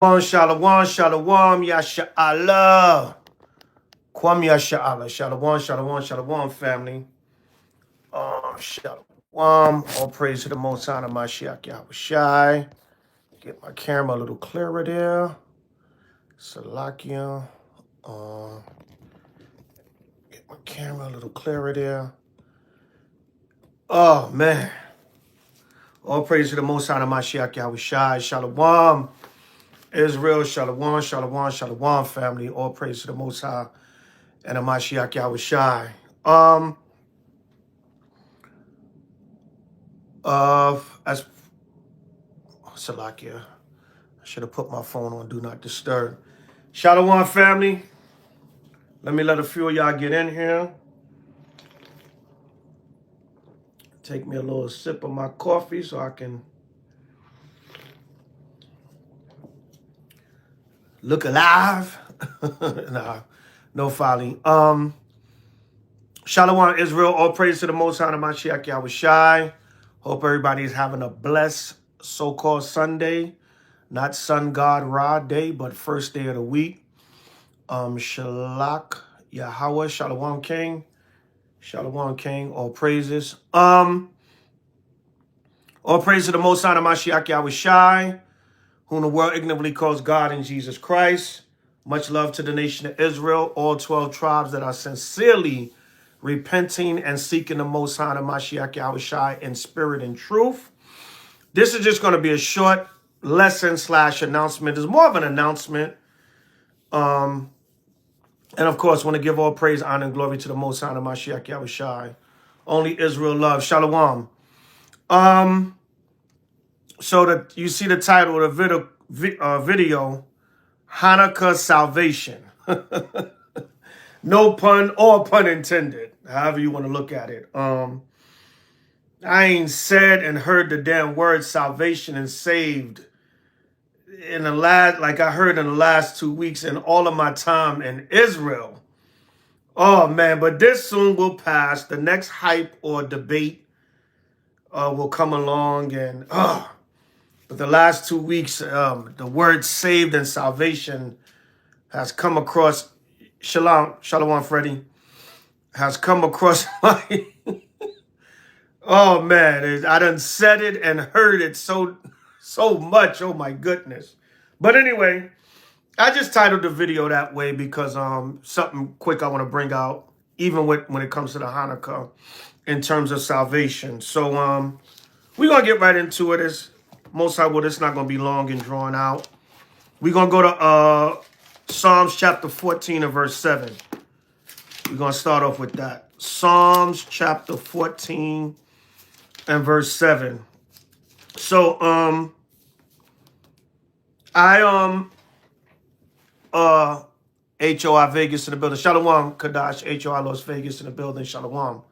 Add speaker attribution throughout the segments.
Speaker 1: Shalom, shalom, yasha Allah. Kwam yasha Allah. Shalom, shalom, shalom, family. Shalom. All praise to the Most High, Mashiach Yahweh Shai. Get my camera a little clearer there. Salakia. Get my camera a little clearer there. Oh, man. All praise to the Most High, Mashiach Yahweh Shai. Shalom. Israel, shalom, shalom, shalom, family. All praise to the Most High and the Mashiach Yahweh Shai. As Salakia, I should have put my phone on Do Not Disturb. Shalom, family. Let a few of y'all get in here. Take me a little sip of my coffee so I can look alive. Nah, no folly. Shalom, Israel. All praise to the Most High, Mashiach Yahweh Shai. Hope everybody's having a blessed so-called Sunday. Not Sun God Ra Day, but first day of the week. Shalak Yahweh, Shalom King. Shalom King, all praises. All praise to the Most High, Mashiach Yahweh Shai, whom the world ignorantly calls God in Jesus Christ. Much love to the nation of Israel, all 12 tribes that are sincerely repenting and seeking the Most High, Mashiach Yahweh Shai in spirit and truth. This is just going to be a short lesson / announcement. It's more of an announcement. And of course, want to give all praise, honor, and glory to the Most High, Mashiach Yahweh Shai. Only Israel loves. Shalom. So that you see the title of the video, Hanukkah Salvation. No pun or pun intended, however you want to look at it. I ain't said and heard the damn word salvation and saved in the last, like I heard in the last 2 weeks in all of my time in Israel. Oh man, but this soon will pass. The next hype or debate will come along, and but the last 2 weeks, the word saved and salvation has come across. Shalom, Freddie, has come across my. Oh man, I done said it and heard it so much. Oh my goodness. But anyway, I just titled the video that way because something quick I want to bring out, even when it comes to the Hanukkah in terms of salvation. So we're gonna get right into it. It's not gonna be long and drawn out. We're gonna go to Psalms chapter 14 and verse 7. We're gonna start off with that. Psalms chapter 14 and verse 7. So H.O.I. Vegas in the building. Shalom, Kadash. H.O.I. Las Vegas in the building. Shalom.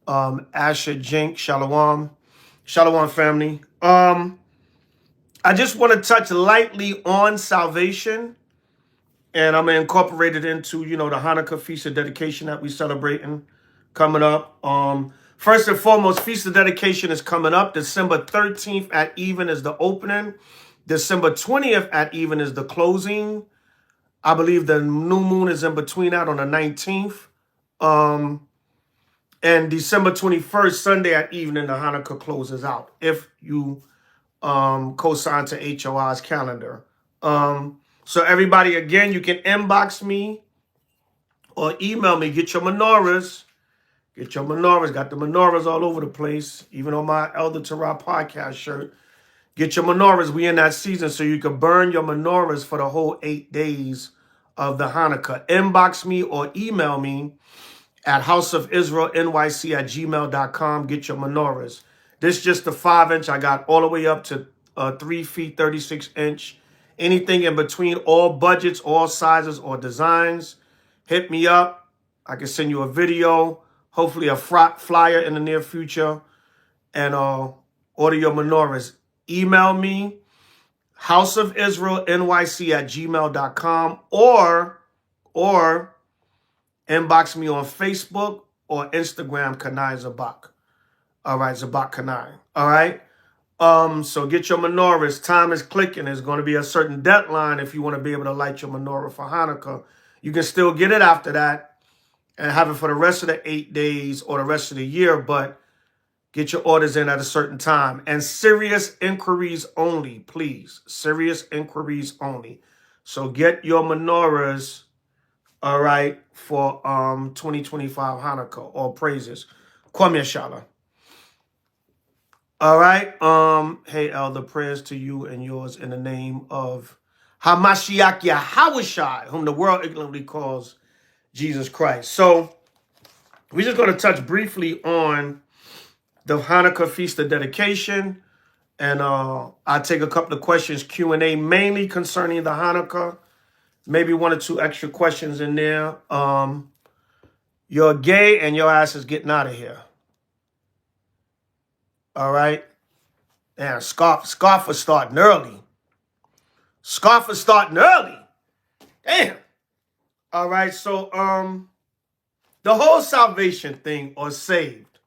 Speaker 1: Asher Jink. Shalom. Shalom, family. I just want to touch lightly on salvation, and I'm going to incorporate it into, the Hanukkah Feast of Dedication that we're celebrating coming up. First and foremost, Feast of Dedication is coming up. December 13th at even is the opening. December 20th at even is the closing. I believe the new moon is in between that on the 19th. And December 21st, Sunday at evening, the Hanukkah closes out. If you co-sign to H.O.I.'s calendar. So everybody, again, you can inbox me or email me. Get your menorahs. Get your menorahs. Got the menorahs all over the place. Even on my Elder Torah podcast shirt. Get your menorahs. We in that season, so you can burn your menorahs for the whole 8 days of the Hanukkah. Inbox me or email me at houseofisraelnyc@gmail.com. Get your menorahs. This is just the 5-inch. I got all the way up to 3 feet, 36 inch. Anything in between, all budgets, all sizes or designs. Hit me up. I can send you a video, hopefully a flyer in the near future, and order your menorahs. Email me, houseofisraelnyc@gmail.com, or inbox me on Facebook or Instagram, Kanai Zabach. All right, Zabach Kanai. All right. So get your menorahs. Time is clicking. There's going to be a certain deadline if you want to be able to light your menorah for Hanukkah. You can still get it after that and have it for the rest of the 8 days or the rest of the year, but get your orders in at a certain time. And serious inquiries only, please. Serious inquiries only. So get your menorahs, all right, for 2025 Hanukkah. All praises. Kwame Yashala. All right. Hey, Elder, prayers to you and yours in the name of Hamashiach Yahawashai, whom the world ignorantly calls Jesus Christ. So we're just going to touch briefly on the Hanukkah Feast of Dedication. And I'll take a couple of questions, Q&A, mainly concerning the Hanukkah. Maybe 1 or 2 extra questions in there. You're gay and your ass is getting out of here. All right. And scarf was starting early. Scarf was starting early. Damn. All right. So the whole salvation thing, or saved,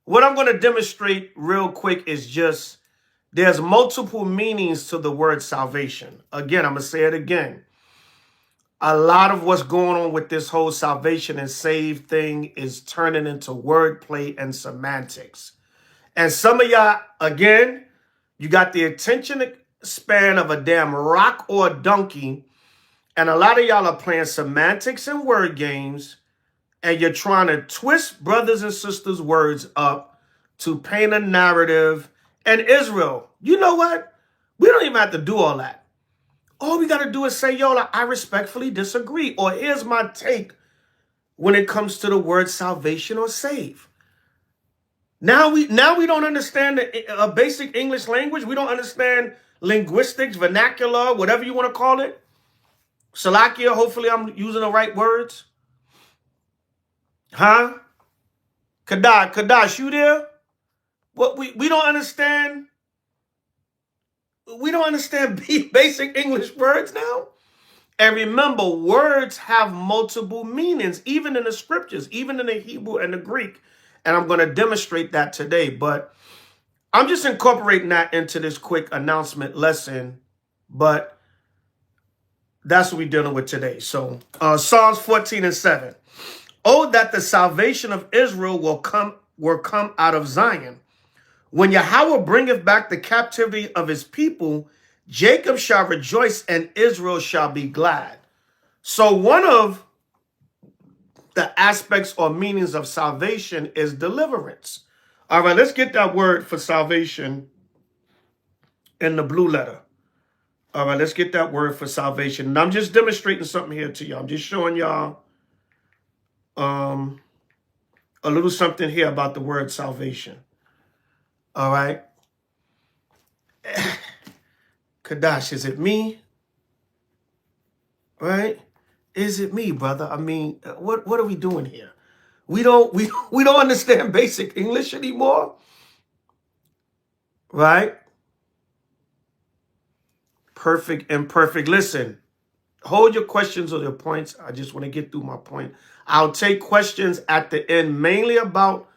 Speaker 1: what I'm going to demonstrate real quick is just there's multiple meanings to the word salvation. Again, I'm going to say it again. A lot of what's going on with this whole salvation and saved thing is turning into wordplay and semantics. And some of y'all, again, you got the attention span of a damn rock or a donkey. And a lot of y'all are playing semantics and word games. And you're trying to twist brothers and sisters' words up to paint a narrative. And Israel, you know what? We don't even have to do all that. All we got to do is say, yo, I respectfully disagree. Or here's my take when it comes to the word salvation or save. Now we don't understand a basic English language. We don't understand linguistics, vernacular, whatever you want to call it. Salakia, hopefully I'm using the right words. Huh? Kadash, you there? What we don't understand. We don't understand basic English words now. And remember, words have multiple meanings, even in the scriptures, even in the Hebrew and the Greek. And I'm going to demonstrate that today. But I'm just incorporating that into this quick announcement lesson. But that's what we're dealing with today. So Psalms 14:7. Oh, that the salvation of Israel will come out of Zion. When Yahweh bringeth back the captivity of his people, Jacob shall rejoice and Israel shall be glad. So one of the aspects or meanings of salvation is deliverance. All right, let's get that word for salvation in the blue letter. All right, let's get that word for salvation. And I'm just demonstrating something here to y'all. I'm just showing y'all a little something here about the word salvation. All right. Kadash, is it me? Right? Is it me, brother? I mean, what are we doing here? We don't understand basic English anymore. Right? Perfect, imperfect. Listen, hold your questions or your points. I just want to get through my point. I'll take questions at the end, mainly about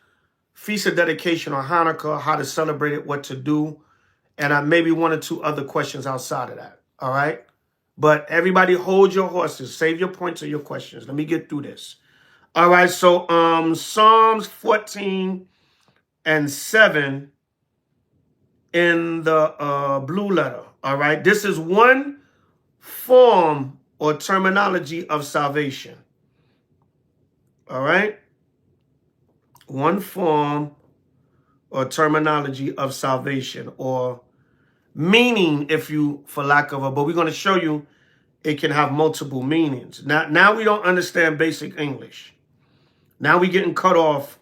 Speaker 1: Feast of Dedication or Hanukkah, how to celebrate it, what to do, and maybe 1 or 2 other questions outside of that. All right? But everybody hold your horses. Save your points or your questions. Let me get through this. All right, so Psalms 14:7 in the blue letter. All right, this is one form or terminology of salvation. All right, one form or terminology of salvation or meaning, if you, for lack of a, but we're going to show you it can have multiple meanings. Now we don't understand basic English. Now we getting cut off.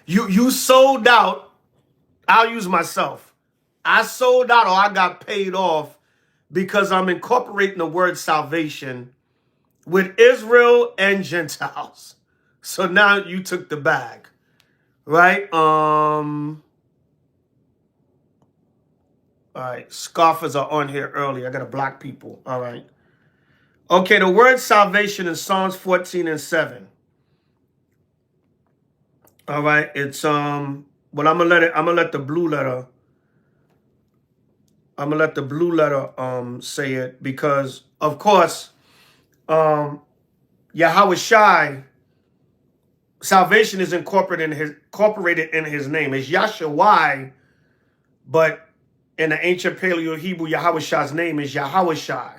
Speaker 1: You sold out. I'll use myself. I sold out or I got paid off because I'm incorporating the word salvation with Israel and Gentiles. So now you took the bag, right? All right, scoffers are on here early. I got to block people. All right. Okay, the word salvation in Psalms 14:7. All right, it's But I'm gonna let the blue letter. I'm gonna let the blue letter say it, because of course Yahweh salvation is incorporated in his name. It's Yahshua, but in the ancient Paleo Hebrew, Yahweh's name is Yahweh.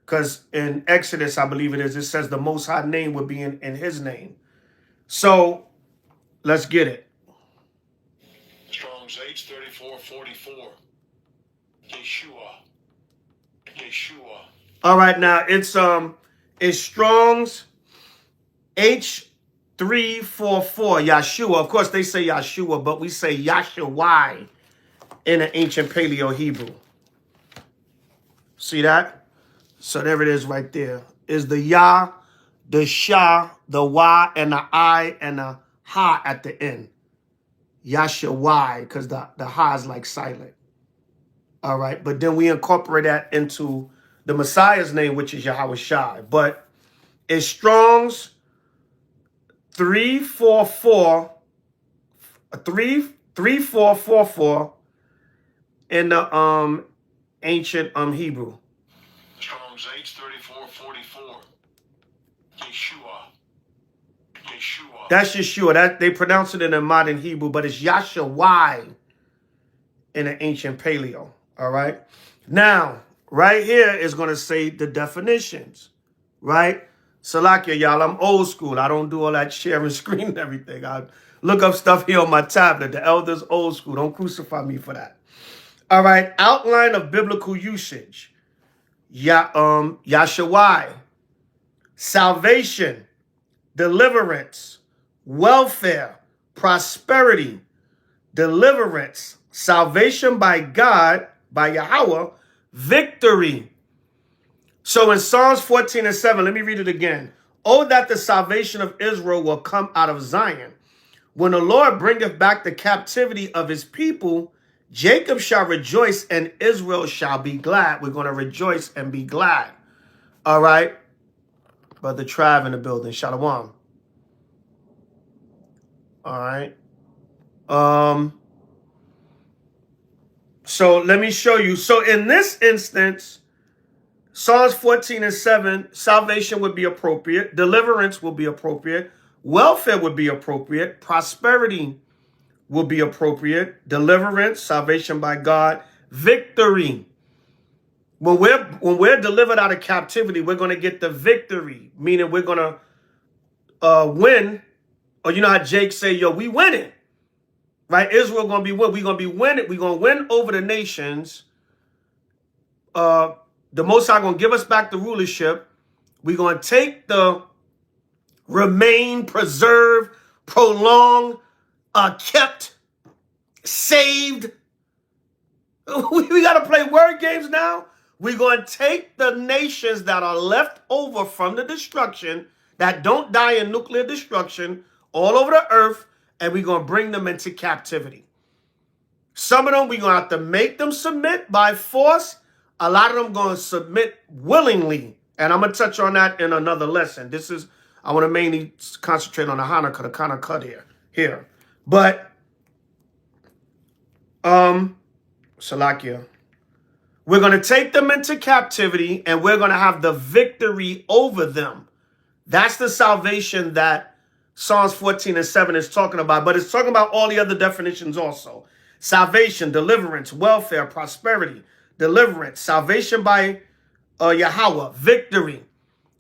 Speaker 1: Because in Exodus, I believe it says the Most High name would be in his name. So let's get it.
Speaker 2: Strong's H3444. Yeshua.
Speaker 1: All right, now it's Strong's H344, Yeshua. Of course, they say Yeshua, but we say Yahshua in the ancient Paleo Hebrew. See that? So there it is right there. Is the Yah, the Shah, the Y, and the I, and the Ha at the end. Yahshua, because the Ha is like silent. All right, but then we incorporate that into the Messiah's name, which is Yahweh Shai. But it's Strong's 3444 in the ancient Hebrew.
Speaker 2: Strong's H3444. Yeshua.
Speaker 1: That's Yeshua. That they pronounce it in the modern Hebrew, but it's Yahshua in the ancient Paleo. All right. Now, right here is going to say the definitions, right? Salakia, y'all, I'm old school. I don't do all that sharing screen and everything. I look up stuff here on my tablet. The elders old school. Don't crucify me for that. All right. Outline of biblical usage. Yahshua. Salvation. Deliverance. Welfare. Prosperity. Deliverance. Salvation by God, by Yahweh. Victory. So in Psalms 14:7, let me read it again. Oh, that the salvation of Israel will come out of Zion. When the Lord bringeth back the captivity of his people, Jacob shall rejoice and Israel shall be glad. We're going to rejoice and be glad. All right. Brother Trav in the building. Shalom. All right. So let me show you. So in this instance, Psalms 14:7, salvation would be appropriate. Deliverance will be appropriate. Welfare would be appropriate. Prosperity will be appropriate. Deliverance, salvation by God. Victory. When we're delivered out of captivity, we're going to get the victory, meaning we're going to win. Or you know how Jake say, yo, we winning. Right? Israel going to be win. We're going to be winning. We're going to win over the nations. The Most High going to give us back the rulership. We're going to take the remain, preserve, prolong, kept, saved. We got to play word games now. We're going to take the nations that are left over from the destruction, that don't die in nuclear destruction, all over the earth, and we're going to bring them into captivity. Some of them, we're going to have to make them submit by force. A lot of them going to submit willingly. And I'm going to touch on that in another lesson. I want to mainly concentrate on the Hanukkah here. But, Salakia, we're going to take them into captivity and we're going to have the victory over them. That's the salvation that Psalms 14:7 is talking about. But it's talking about all the other definitions also. Salvation, deliverance, welfare, prosperity, deliverance, salvation by Yahweh, victory.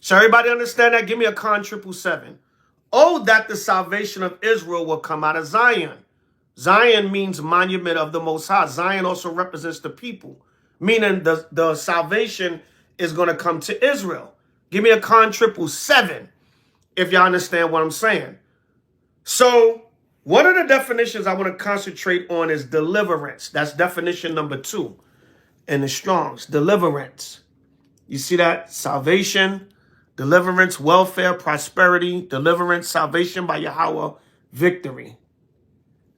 Speaker 1: So everybody understand that? Give me a con 777. Oh, that the salvation of Israel will come out of Zion. Zion means monument of the Most High. Zion also represents the people, meaning the salvation is going to come to Israel. Give me a con 777 if y'all understand what I'm saying. So one of the definitions I want to concentrate on is deliverance. That's definition number 2 in the Strong's. Deliverance. You see that? Salvation, deliverance, welfare, prosperity, deliverance, salvation by Yahweh, victory.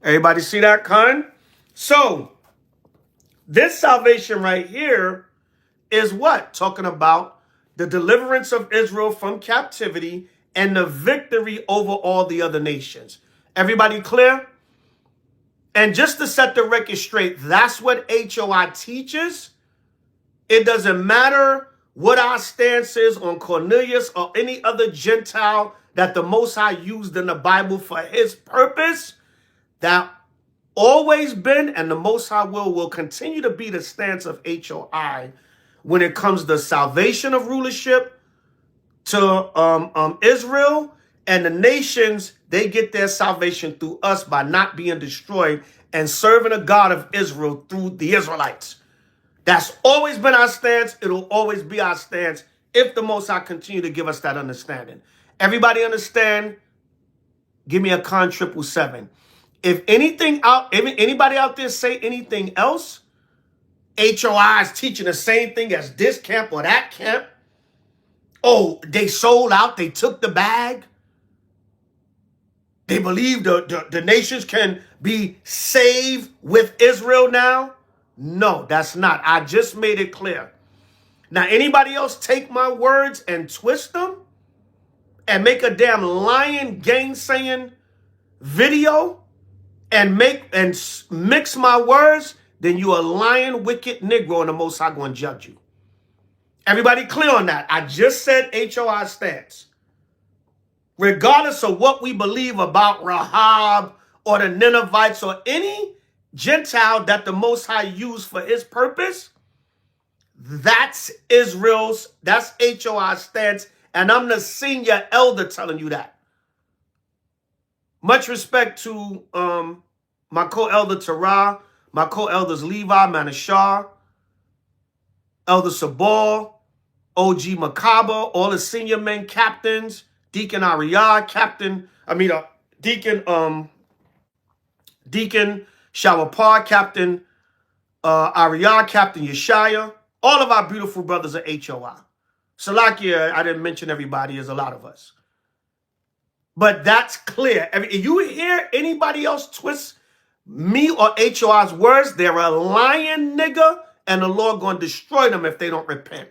Speaker 1: Everybody see that, Khan? So this salvation right here is what? Talking about the deliverance of Israel from captivity and the victory over all the other nations. Everybody clear? And just to set the record straight, that's what HOI teaches. It doesn't matter what our stance is on Cornelius or any other Gentile that the Most High used in the Bible for his purpose. That always been, and the Most High will continue to be the stance of HOI when it comes to salvation of rulership to Israel and the nations. They get their salvation through us by not being destroyed and serving a God of Israel through the Israelites. That's always been our stance. It'll always be our stance if the Most High continue to give us that understanding. Everybody understand? Give me a con 777. If anybody out there say anything else, HOI is teaching the same thing as this camp or that camp. Oh, they sold out. They took the bag. They believe the nations can be saved with Israel now. No, that's not. I just made it clear. Now, anybody else take my words and twist them and make a damn lying, gainsaying video and mix my words, then you a lying, wicked Negro, and the Most High going to judge you. Everybody clear on that? I just said HOI stance. Regardless of what we believe about Rahab or the Ninevites or any Gentile that the Most High used for his purpose, that's HOI stance, and I'm the senior elder telling you that. Much respect to my co-elder Terah, my co-elders Levi, Manashar, Elder Sabal, OG Makaba, all the senior men captains, Deacon Ariyah, Deacon Shawapar, Captain Ariyah, Captain Yeshaya, all of our beautiful brothers at HOI. Salakia, I didn't mention everybody, there's a lot of us. But that's clear. If you hear anybody else twist me or HOI's words, they're a lying nigga, and the Lord going to destroy them if they don't repent.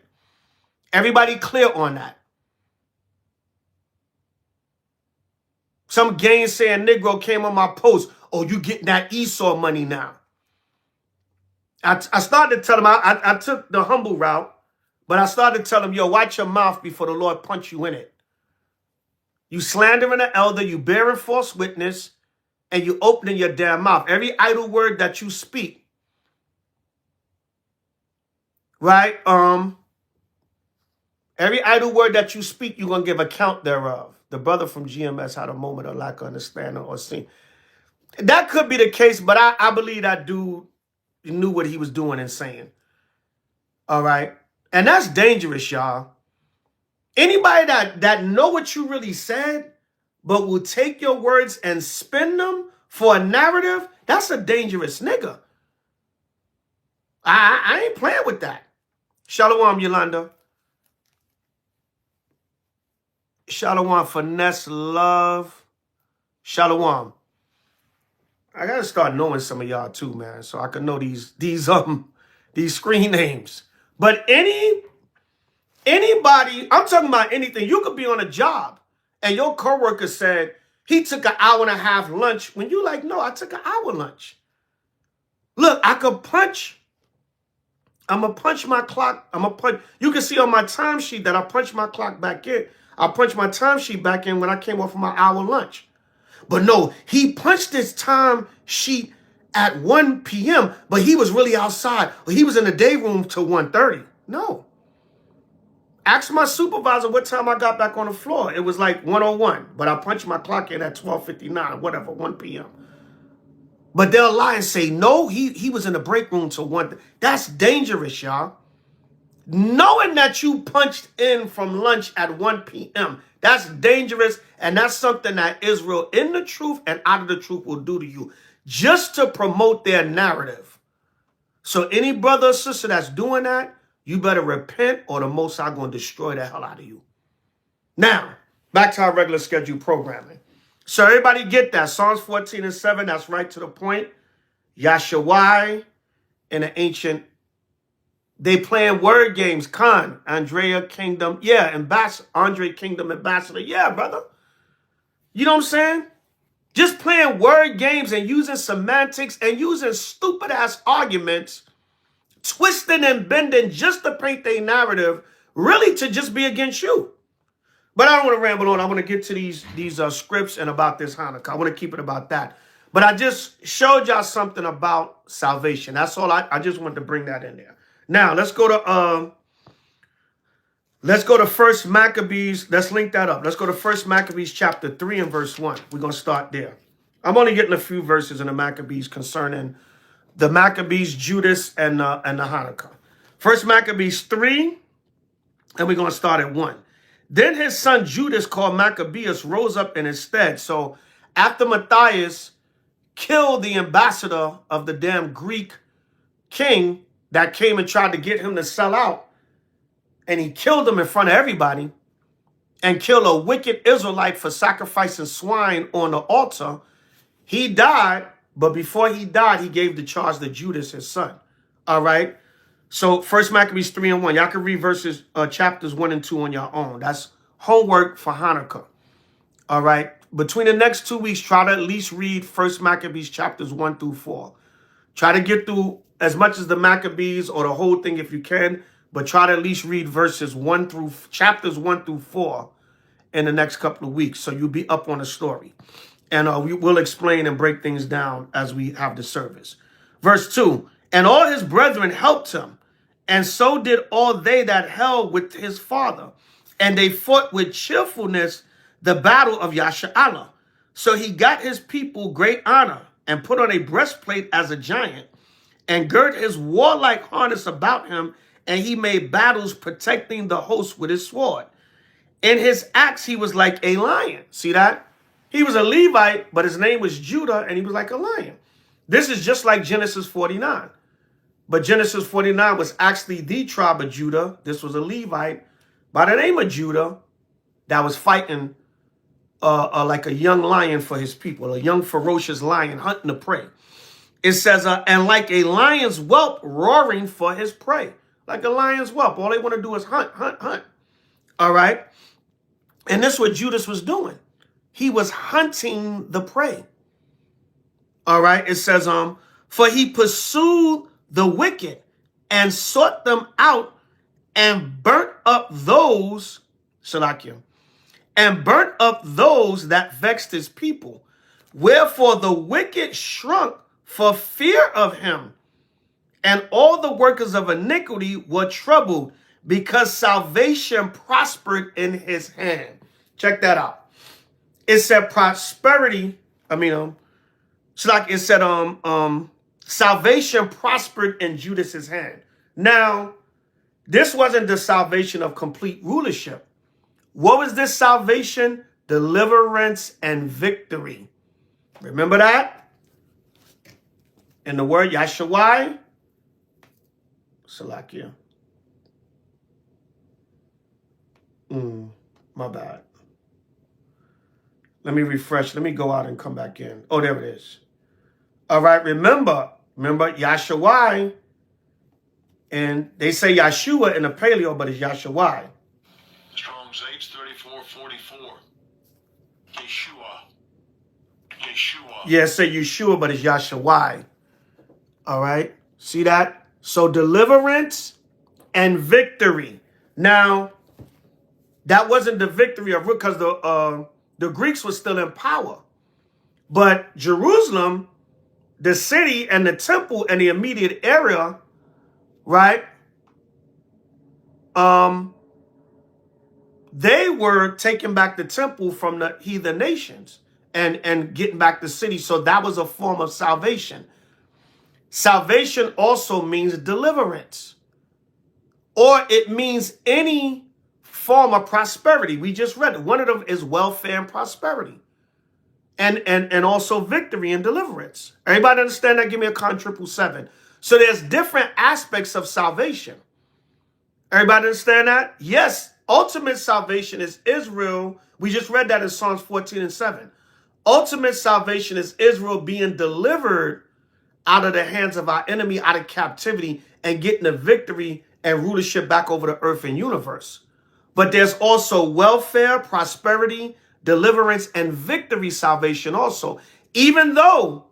Speaker 1: Everybody clear on that? Some gainsaying Negro came on my post. Oh, you getting that Esau money now. I started to tell him, I took the humble route, but I started to tell him, yo, watch your mouth before the Lord punch you in it. You slandering an elder, you bearing false witness, and you opening your damn mouth. Every idle word that you speak, right? Every idle word that you speak, you're going to give account thereof. The brother from GMS had a moment of lack of understanding or seeing. That could be the case, but I believe that dude knew what he was doing and saying. All right? And that's dangerous, y'all. Anybody that know what you really said, but will take your words and spin them for a narrative, that's a dangerous nigga. I ain't playing with that. Shalom, Yolanda. Shalom, Finesse Love. Shalom. I gotta start knowing some of y'all too, man, so I can know these screen names. But anybody, I'm talking about anything. You could be on a job and your coworker said he took an hour and a half lunch when you like, no, I took an hour lunch. Look, I could punch. I'm going to punch my clock. You can see on my timesheet that I punched my clock back in. I punched my timesheet back in when I came off of my hour lunch. But no, he punched his time sheet at 1 p.m., but he was really outside. He was in the day room till 1:30. No. Ask my supervisor what time I got back on the floor. It was like 1:01, but I punched my clock in at 12:59, whatever, 1 p.m. But they'll lie and say, no, he was in the break room till 1. That's dangerous, y'all. Knowing that you punched in from lunch at 1 p.m., that's dangerous, and that's something that Israel in the truth and out of the truth will do to you just to promote their narrative. So any brother or sister that's doing that, you better repent or the Most High going to destroy the hell out of you. Now, back to our regular scheduled programming. So everybody get that. Psalms 14 and 7, that's right to the point. H.O.I. in the ancient, they playing word games. Khan, Andrea Kingdom. Yeah, Andre Kingdom Ambassador. Yeah, brother. You know what I'm saying? Just playing word games and using semantics and using stupid ass arguments, twisting and bending just to paint their narrative, really to just be against you. But I don't want to ramble on. I want to get to these scripts and about this Hanukkah. I want to keep it about that. But I just showed y'all something about salvation. That's all. I just wanted to bring that in there. Now let's go to First Maccabees. Let's link that up. Let's go to First Maccabees chapter 3 and verse 1. We're gonna start there. I'm only getting a few verses in the Maccabees concerning the Maccabees, Judas, and the Hanukkah. First Maccabees 3, and we're gonna start at 1. Then his son Judas, called Maccabeus, rose up in his stead. So after Matthias killed the ambassador of the damn Greek king that came and tried to get him to sell out, and he killed him in front of everybody, and killed a wicked Israelite for sacrificing swine on the altar, he died. But before he died, he gave the charge to Judas, his son. All right. So First Maccabees 3 and 1. Y'all can read verses, chapters 1 and 2 on your own. That's homework for Hanukkah. All right. Between the next 2 weeks, try to at least read First Maccabees chapters 1 through 4. Try to get through as much as the Maccabees or the whole thing if you can, but try to at least read chapters 1 through 4 in the next couple of weeks, so you'll be up on the story. And we will explain and break things down as we have the service. Verse 2, and all his brethren helped him, and so did all they that held with his father. And they fought with cheerfulness the battle of Yasha'Allah. So he got his people great honor, and put on a breastplate as a giant, and girt his warlike harness about him, and he made battles protecting the host with his sword. In his acts he was like a lion. See that? He was a Levite, but his name was Judah, and he was like a lion. This is just like Genesis 49. But Genesis 49 was actually the tribe of Judah. This was a Levite by the name of Judah that was fighting like a young lion for his people, a young ferocious lion hunting the prey. It says, and like a lion's whelp roaring for his prey. Like a lion's whelp. All they want to do is hunt, hunt, hunt. All right? And this is what Judas was doing. He was hunting the prey. All right? It says, for he pursued the wicked and sought them out and burnt up those, Shalakia, and burnt up those that vexed his people. Wherefore the wicked shrunk for fear of him, and all the workers of iniquity were troubled, because salvation prospered in his hand. Check that out. It said prosperity. It said salvation prospered in Judas's hand. Now, this wasn't the salvation of complete rulership. What was this salvation? Deliverance and victory. Remember that? In the word H.O.I. Salakia. My bad. Let me refresh. Let me go out and come back in. Oh, there it is. All right. Remember H.O.I. And they say Yeshua in the paleo, but it's H.O.I.
Speaker 2: Strong's H3444. Yeshua.
Speaker 1: Yeah, say Yeshua, but it's H.O.I. All right. See that? So deliverance and victory. Now, that wasn't the victory of because the Greeks were still in power. But Jerusalem, the city and the temple and the immediate area, right? They were taking back the temple from the heathen nations and getting back the city. So that was a form of salvation. Salvation also means deliverance, or it means any form of prosperity. We just read it. One of them is welfare and prosperity, and also victory and deliverance. Everybody understand that? Give me a con 777. So there's different aspects of salvation. Everybody understand that? Yes, ultimate salvation is Israel. We just read that in Psalms 14 and 7. Ultimate salvation is Israel being delivered out of the hands of our enemy, out of captivity, and getting the victory and rulership back over the earth and universe. But there's also welfare, prosperity, deliverance, and victory salvation also. Even though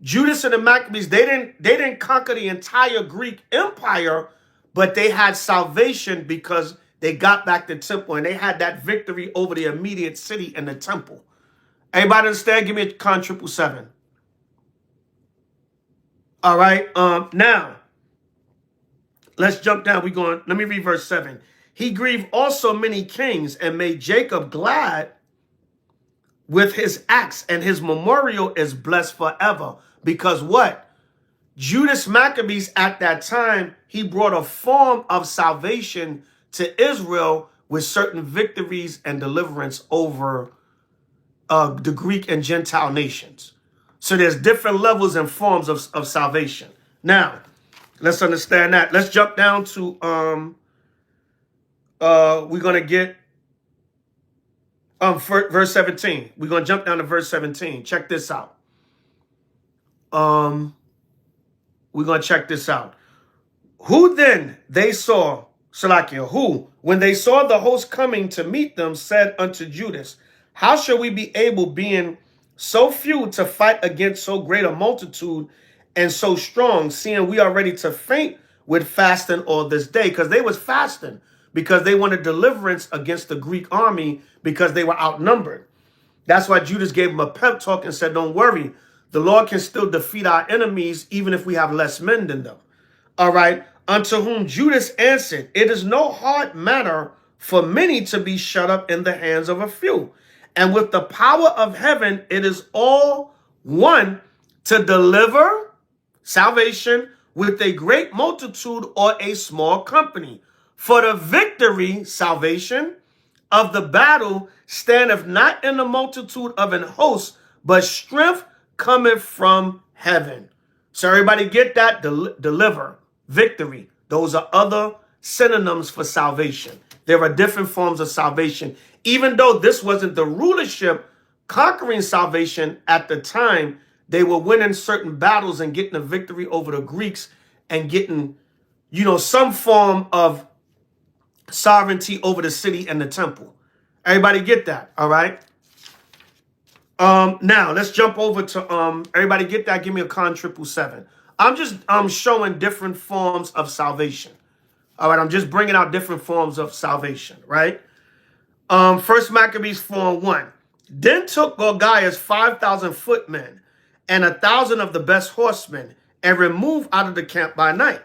Speaker 1: Judas and the Maccabees, they didn't conquer the entire Greek Empire, but they had salvation because they got back the temple and they had that victory over the immediate city and the temple. Everybody understand? Give me a con 777. All right. Now let's jump down. Let me read verse 7. He grieved also many kings and made Jacob glad with his acts, and his memorial is blessed forever. Because what? Judas Maccabees at that time, he brought a form of salvation to Israel with certain victories and deliverance over the Greek and Gentile nations. So there's different levels and forms of salvation. Now, let's understand that. Let's jump down to, we're going to get verse 17. We're going to jump down to verse 17. Check this out. We're going to check this out. Who then they saw, Salakia, who, when they saw the host coming to meet them, said unto Judas, how shall we be able, being so few, to fight against so great a multitude and so strong, seeing we are ready to faint with fasting all this day? Because they was fasting, because they wanted deliverance against the Greek army, because they were outnumbered. That's why Judas gave them a pep talk and said, don't worry, the Lord can still defeat our enemies, even if we have less men than them. All right. Unto whom Judas answered, it is no hard matter for many to be shut up in the hands of a few. And with the power of heaven, it is all one to deliver salvation with a great multitude or a small company. For the victory, salvation, of the battle standeth not in the multitude of an host, but strength cometh from heaven. So everybody get that? Deliver, victory. Those are other synonyms for salvation. There are different forms of salvation. Even though this wasn't the rulership conquering salvation at the time, they were winning certain battles and getting a victory over the Greeks and getting, some form of sovereignty over the city and the temple. Everybody get that? All right. Now let's jump over to everybody get that. Give me a con 777. I'm just showing different forms of salvation. All right, I'm just bringing out different forms of salvation, right? First Maccabees 4:1. Then took Gorgias 5,000 footmen and 1,000 of the best horsemen, and removed out of the camp by night,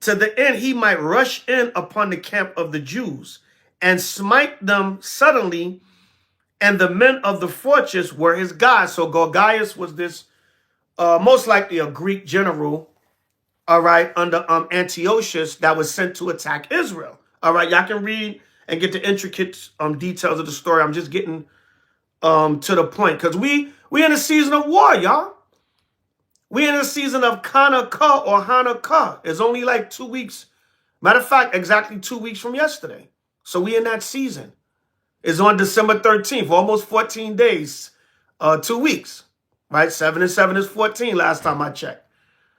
Speaker 1: to the end he might rush in upon the camp of the Jews and smite them suddenly. And the men of the fortress were his guys. So Gorgias was this, most likely a Greek general, all right, under Antiochus, that was sent to attack Israel. All right, y'all can read and get the intricate details of the story. I'm just getting to the point, because we in a season of war, y'all. We in a season of Hanukkah or Hanukkah. It's only like 2 weeks. Matter of fact, exactly 2 weeks from yesterday. So we in that season. It's on December 13th, almost 14 days, 2 weeks, right? 7 and 7 is 14 last time I checked.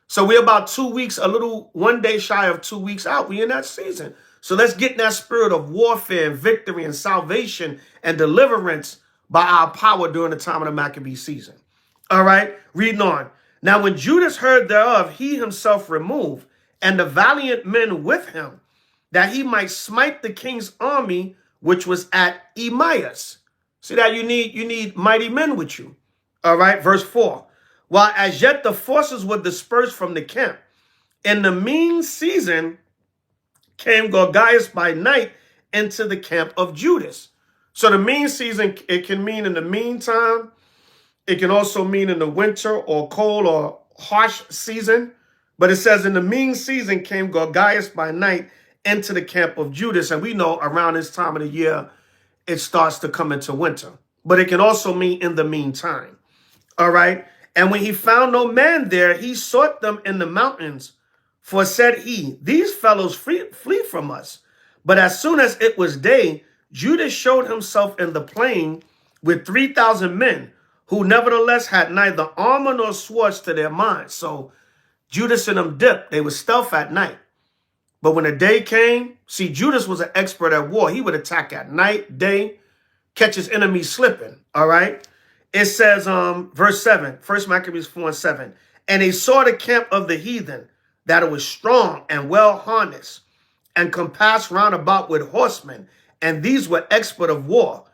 Speaker 1: So we're about 2 weeks, a little 1 day shy of 2 weeks out. We in that season. So let's get in that spirit of warfare and victory and salvation and deliverance by our power during the time of the Maccabee season. All right, reading on. Now when Judas heard thereof, he himself removed, and the valiant men with him, that he might smite the king's army, which was at Emmaus. See that you need mighty men with you. All right, verse 4. While as yet the forces were dispersed from the camp, in the mean season came Gorgias by night into the camp of Judas. So the mean season, it can mean in the meantime. It can also mean in the winter or cold or harsh season. But it says in the mean season came Gorgias by night into the camp of Judas. And we know around this time of the year, it starts to come into winter. But it can also mean in the meantime. All right. And when he found no man there, he sought them in the mountains. For said he, these fellows flee from us. But as soon as it was day, Judas showed himself in the plain with 3,000 men, who nevertheless had neither armor nor swords to their minds. So Judas and them dipped. They were stealth at night. But when the day came, see, Judas was an expert at war. He would attack at night, day. catch his enemies slipping. All right. It says, verse 7, 1 Maccabees 4:7. And they saw the camp of the heathen, that it was strong and well harnessed, and compassed round about with horsemen, and these were expert of war.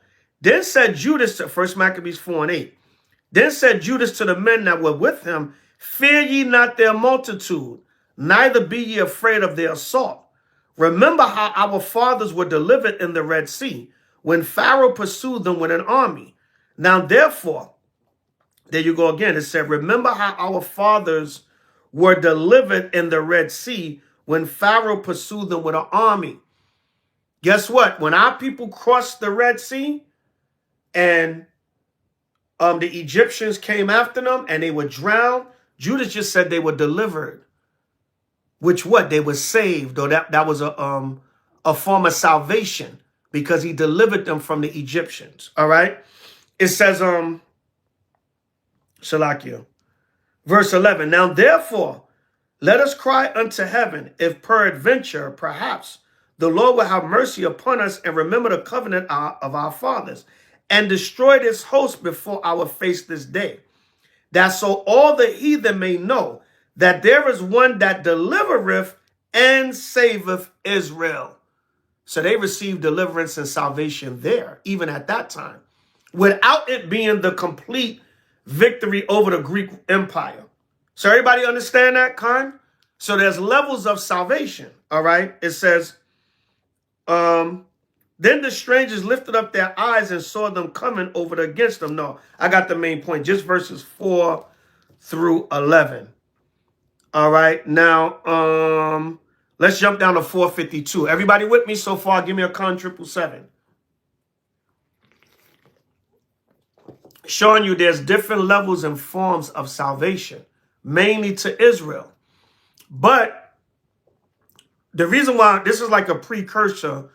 Speaker 1: Then said Judas to 1 Maccabees 4:8. Then said Judas to the men that were with him, fear ye not their multitude, neither be ye afraid of their assault. Remember how our fathers were delivered in the Red Sea, when Pharaoh pursued them with an army. Now therefore, there you go again. It said, remember how our fathers were delivered in the Red Sea, when Pharaoh pursued them with an army. Guess what? When our people crossed the Red Sea and the Egyptians came after them and they were drowned, Judas just said they were delivered. Which what? They were saved, or that was a form of salvation, because he delivered them from the Egyptians. All right. It says, Shalakia, verse 11. Now therefore, let us cry unto heaven, if peradventure, perhaps, the Lord will have mercy upon us and remember the covenant of our fathers, and destroy this host before our face this day, that so all the heathen may know that there is one that delivereth and saveth Israel. So they received deliverance and salvation there, even at that time, without it being the complete victory over the Greek Empire. So everybody understand that, Khan? So there's levels of salvation, all right? It says, then the strangers lifted up their eyes and saw them coming over against them. No, I got the main point, just verses 4 through 11. All right, now let's jump down to 452. Everybody with me so far? Give me a con 777. Showing you there's different levels and forms of salvation, mainly to Israel. But the reason why this is like a precursor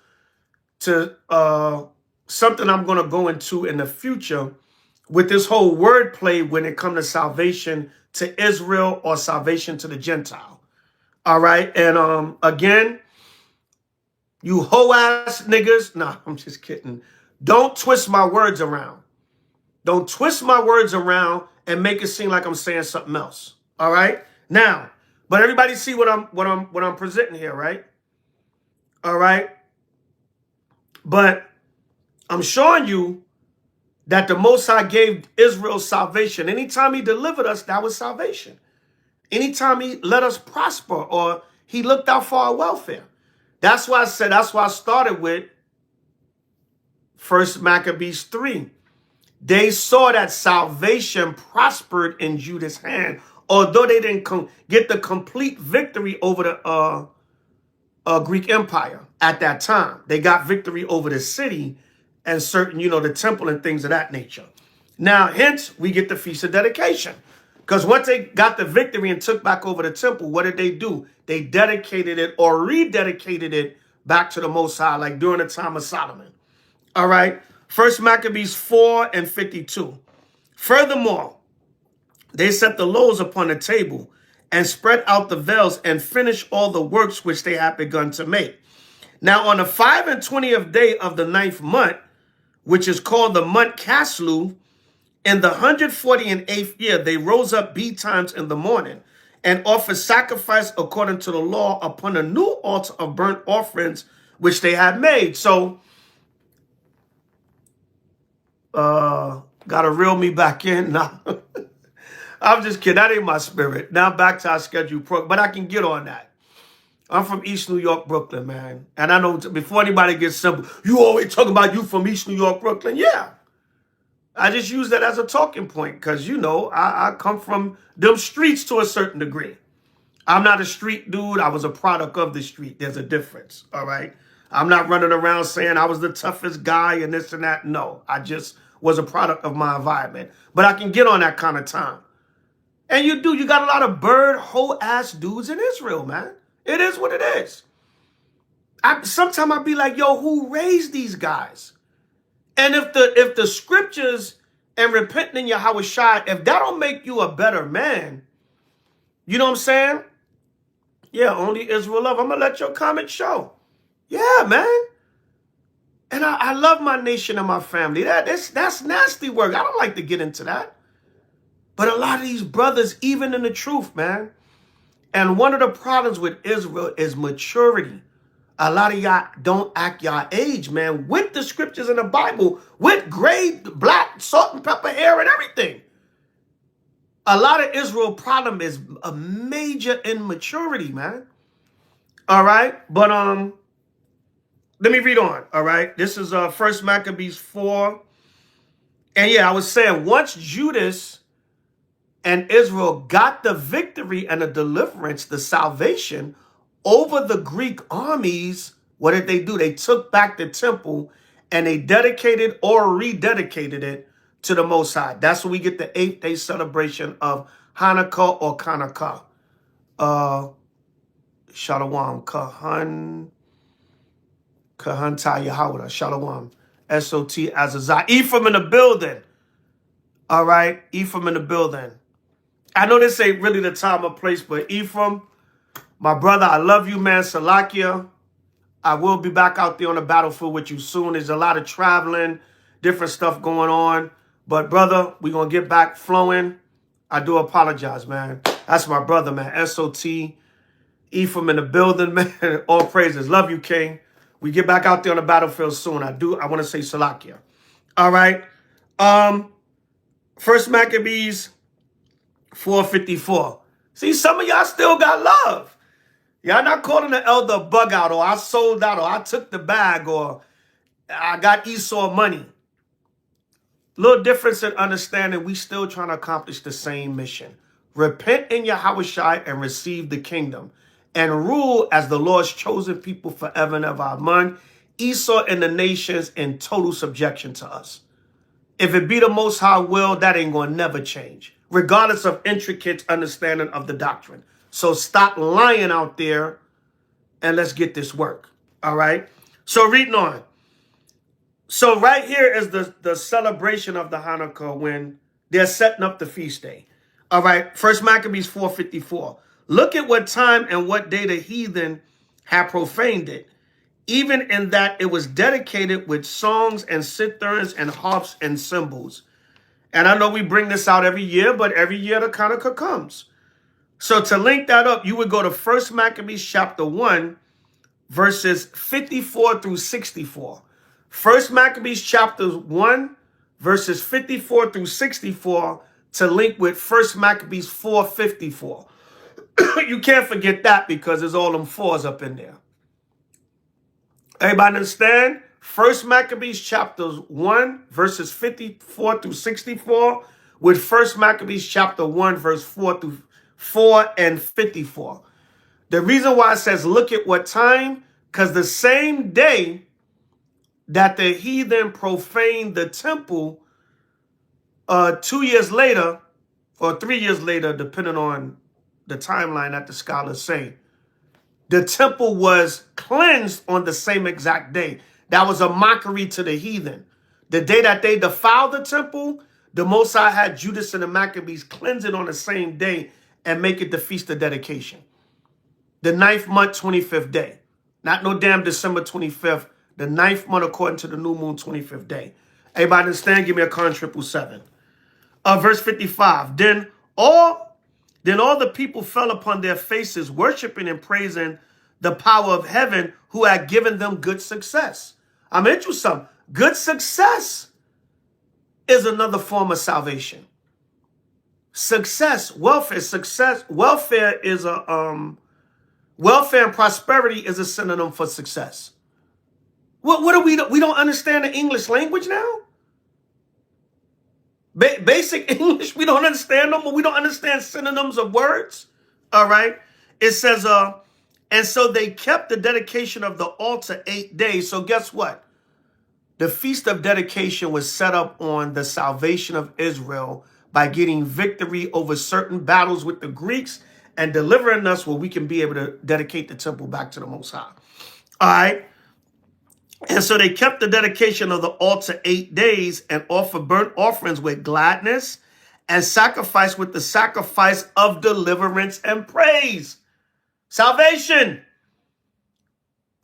Speaker 1: to something I'm going to go into in the future with this whole wordplay when it comes to salvation to Israel or salvation to the Gentile. All right. And again, you hoe ass niggas. Nah, I'm just kidding. Don't twist my words around. Don't twist my words around and make it seem like I'm saying something else. All right. Now, but everybody see what I'm presenting here, right? All right. But I'm showing you that the Most High gave Israel salvation. Anytime he delivered us, that was salvation. Anytime he let us prosper or he looked out for our welfare. That's why I said, that's why I started with 1 Maccabees 3. They saw that salvation prospered in Judah's hand, although they didn't get the complete victory over the Greek Empire at that time. They got victory over the city and certain, the temple and things of that nature. Now, hence, we get the Feast of Dedication. Because once they got the victory and took back over the temple, what did they do? They dedicated it or rededicated it back to the Most High, like during the time of Solomon. All right. 1 Maccabees 4:52. Furthermore, they set the loaves upon the table and spread out the veils and finished all the works which they had begun to make. Now, on the 25th day of the 9th month, which is called the month Caslu, in the 148th year, they rose up betimes in the morning and offered sacrifice according to the law upon a new altar of burnt offerings which they had made. So, gotta reel me back in now. I'm just kidding. That ain't my spirit. Now back to our scheduled program, but I can get on that. I'm from East New York, Brooklyn, man. And I know before anybody gets simple, you always talking about you from East New York, Brooklyn. Yeah. I just use that as a talking point because, I come from them streets to a certain degree. I'm not a street dude. I was a product of the street. There's a difference, all right? I'm not running around saying I was the toughest guy and this and that. No, I just was a product of my environment. But I can get on that kind of time. And you got a lot of bird hoe ass dudes in Israel, man. It is what it is. Sometimes I'll be like, yo, who raised these guys? And if the scriptures and repenting in Yahweh, if that don't make you a better man, you know what I'm saying? Yeah, only Israel love. I'm going to let your comment show. Yeah, man. And I love my nation and my family. That's nasty work. I don't like to get into that. But a lot of these brothers, even in the truth, man. And one of the problems with Israel is maturity. A lot of y'all don't act y'all age, man, with the scriptures in the Bible, with gray, black, salt and pepper hair and everything. A lot of Israel problem is a major immaturity, man. All right. But let me read on. All right. This is First Maccabees 4. And yeah, I was saying once Judas and Israel got the victory and the deliverance, the salvation over the Greek armies, what did they do? They took back the temple and they dedicated or rededicated it to the Most High. That's when we get the 8th day celebration of Hanukkah or Hanukkah. Shalom, Kahanta Yahweh, Shalom, S-O-T, Azazah. Ephraim in the building. All right, Ephraim in the building. I know this ain't really the time or place, but Ephraim, my brother, I love you, man. Salakia. I will be back out there on the battlefield with you soon. There's a lot of traveling, different stuff going on. But, brother, we're going to get back flowing. I do apologize, man. That's my brother, man. S-O-T, Ephraim in the building, man. All praises. Love you, King. We get back out there on the battlefield soon. I want to say Salakia. All right. First Maccabees 4:54. See, some of y'all still got love. Y'all not calling the elder a bug out, or I sold out, or I took the bag, or I got Esau money. Little difference in understanding, we still trying to accomplish the same mission. Repent in Yahweh and receive the kingdom, and rule as the Lord's chosen people forever and ever. Amen. Esau and the nations in total subjection to us. If it be the Most High will, that ain't going to never change, regardless of intricate understanding of the doctrine. So stop lying out there and let's get this work. All right. So reading on. So right here is the celebration of the Hanukkah when they're setting up the feast day. All right. First Maccabees 4:54. Look at what time and what day the heathen had profaned it, even in that it was dedicated with songs and citherns and harps and cymbals. And I know we bring this out every year, but every year the Hanukkah comes. So to link that up, you would go to First Maccabees chapter 1, verses 54 through 64. First Maccabees chapter 1, verses 54 through 64 to link with First Maccabees 4:54. You can't forget that because there's all them fours up in there. Everybody understand? First Maccabees chapter 1, verses 54 through 64 with First Maccabees chapter 1, verse 4 and 54. The reason why it says look at what time, because the same day that the heathen profaned the temple, 2 years later, or 3 years later, depending on the timeline that the scholars say, the temple was cleansed on the same exact day. That was a mockery to the heathen. The day that they defiled the temple, the Most High had Judas and the Maccabees cleanse it on the same day and make it the Feast of Dedication. The 9th month, 25th day. Not no damn December 25th. The 9th month according to the new moon, 25th day. Everybody understand? Give me a con 777. Verse 55. Then all the people fell upon their faces, worshiping and praising the power of heaven who had given them good success. I'm into something. Good success is another form of salvation. Success, welfare is welfare and prosperity is a synonym for success. What are we don't understand the English language now? Basic English, we don't understand them, but we don't understand synonyms of words. All right. It says, and so they kept the dedication of the altar 8 days. So guess what? The Feast of Dedication was set up on the salvation of Israel by getting victory over certain battles with the Greeks and delivering us where we can be able to dedicate the temple back to the Most High. All right. And so they kept the dedication of the altar 8 days and offered burnt offerings with gladness and sacrifice with the sacrifice of deliverance and praise. Salvation.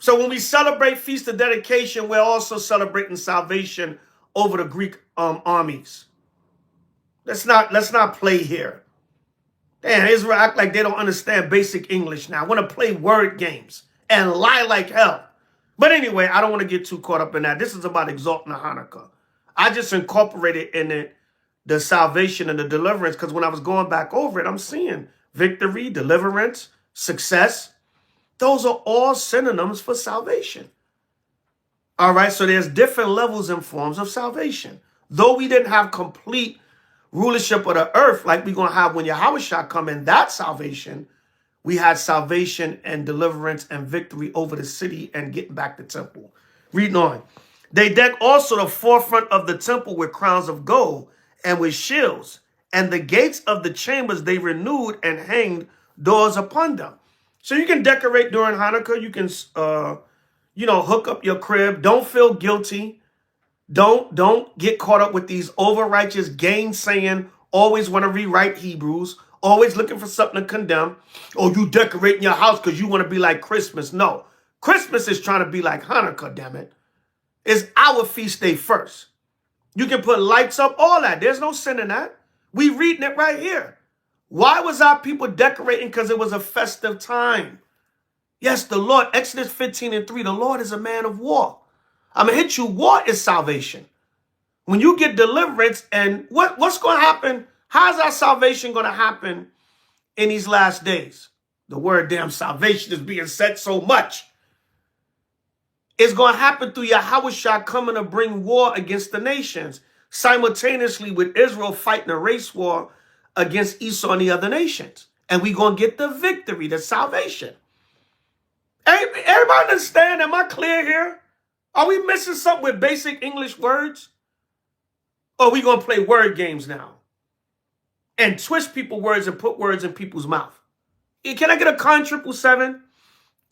Speaker 1: So when we celebrate Feast of Dedication, we're also celebrating salvation over the Greek armies. Let's not play here. Damn, Israel act like they don't understand basic English now. Want to play word games and lie like hell. But anyway, I don't want to get too caught up in that. This is about exalting the Hanukkah. I just incorporated in it the salvation and the deliverance, because when I was going back over it, I'm seeing victory, deliverance, success. Those are all synonyms for salvation. All right, so there's different levels and forms of salvation. Though we didn't have complete rulership of the earth like we're going to have when Yahushua come in, that salvation, we had salvation and deliverance and victory over the city and getting back the temple. Reading on. They decked also the forefront of the temple with crowns of gold and with shields, and the gates of the chambers they renewed and hanged doors upon them. So you can decorate during Hanukkah. You can, hook up your crib. Don't feel guilty. Don't get caught up with these over-righteous gainsaying, always want to rewrite Hebrews, always looking for something to condemn. Oh, you decorating your house because you want to be like Christmas. No, Christmas is trying to be like Hanukkah, damn it. It's our feast day first. You can put lights up, all that. There's no sin in that. We reading it right here. Why was our people decorating? Because it was a festive time. Yes, the Lord, Exodus 15:3, the Lord is a man of war. I'm going to hit you. War is salvation. When you get deliverance, and what's going to happen? How's our salvation going to happen in these last days? The word damn salvation is being said so much. It's going to happen through Yahushua coming to bring war against the nations, simultaneously with Israel fighting a race war against Esau and the other nations. And we're going to get the victory, the salvation. Everybody understand? Am I clear here? Are we missing something with basic English words? Or are we going to play word games now and twist people's words and put words in people's mouth? Can I get a con 777?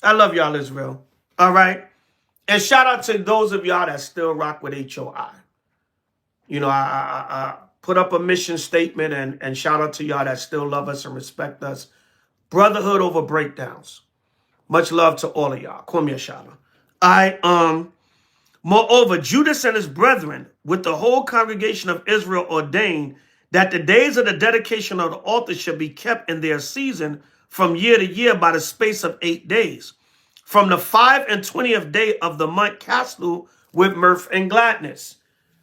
Speaker 1: I love y'all, Israel. All right. And shout out to those of y'all that still rock with H.O.I. I put up a mission statement, and shout out to y'all that still love us and respect us. Brotherhood over breakdowns. Much love to all of y'all. Kwame Shala. Moreover, Judas and his brethren with the whole congregation of Israel ordained that the days of the dedication of the altar should be kept in their season from year to year by the space of 8 days, from the 25th day of the month Caslu with mirth and gladness.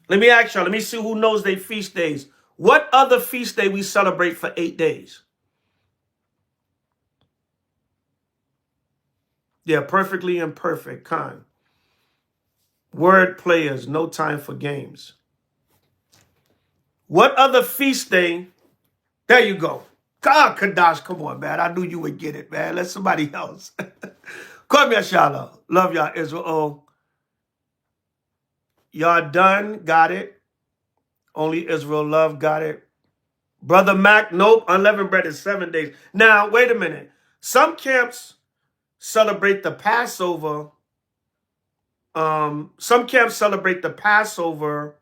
Speaker 1: Let me ask y'all, let me see who knows their feast days. What other feast day we celebrate for 8 days? Yeah, perfectly imperfect, kind. Word players, no time for games. What other feast day? There you go. God, Kadash, come on, man. I knew you would get it, man. Let somebody else. Come here, Shala. Love y'all, Israel. Oh, y'all done? Got it. Only Israel love, got it. Brother Mac, nope. Unleavened bread is 7 days. Now, wait a minute. Some camps celebrate the Passover. Some camps celebrate the Passover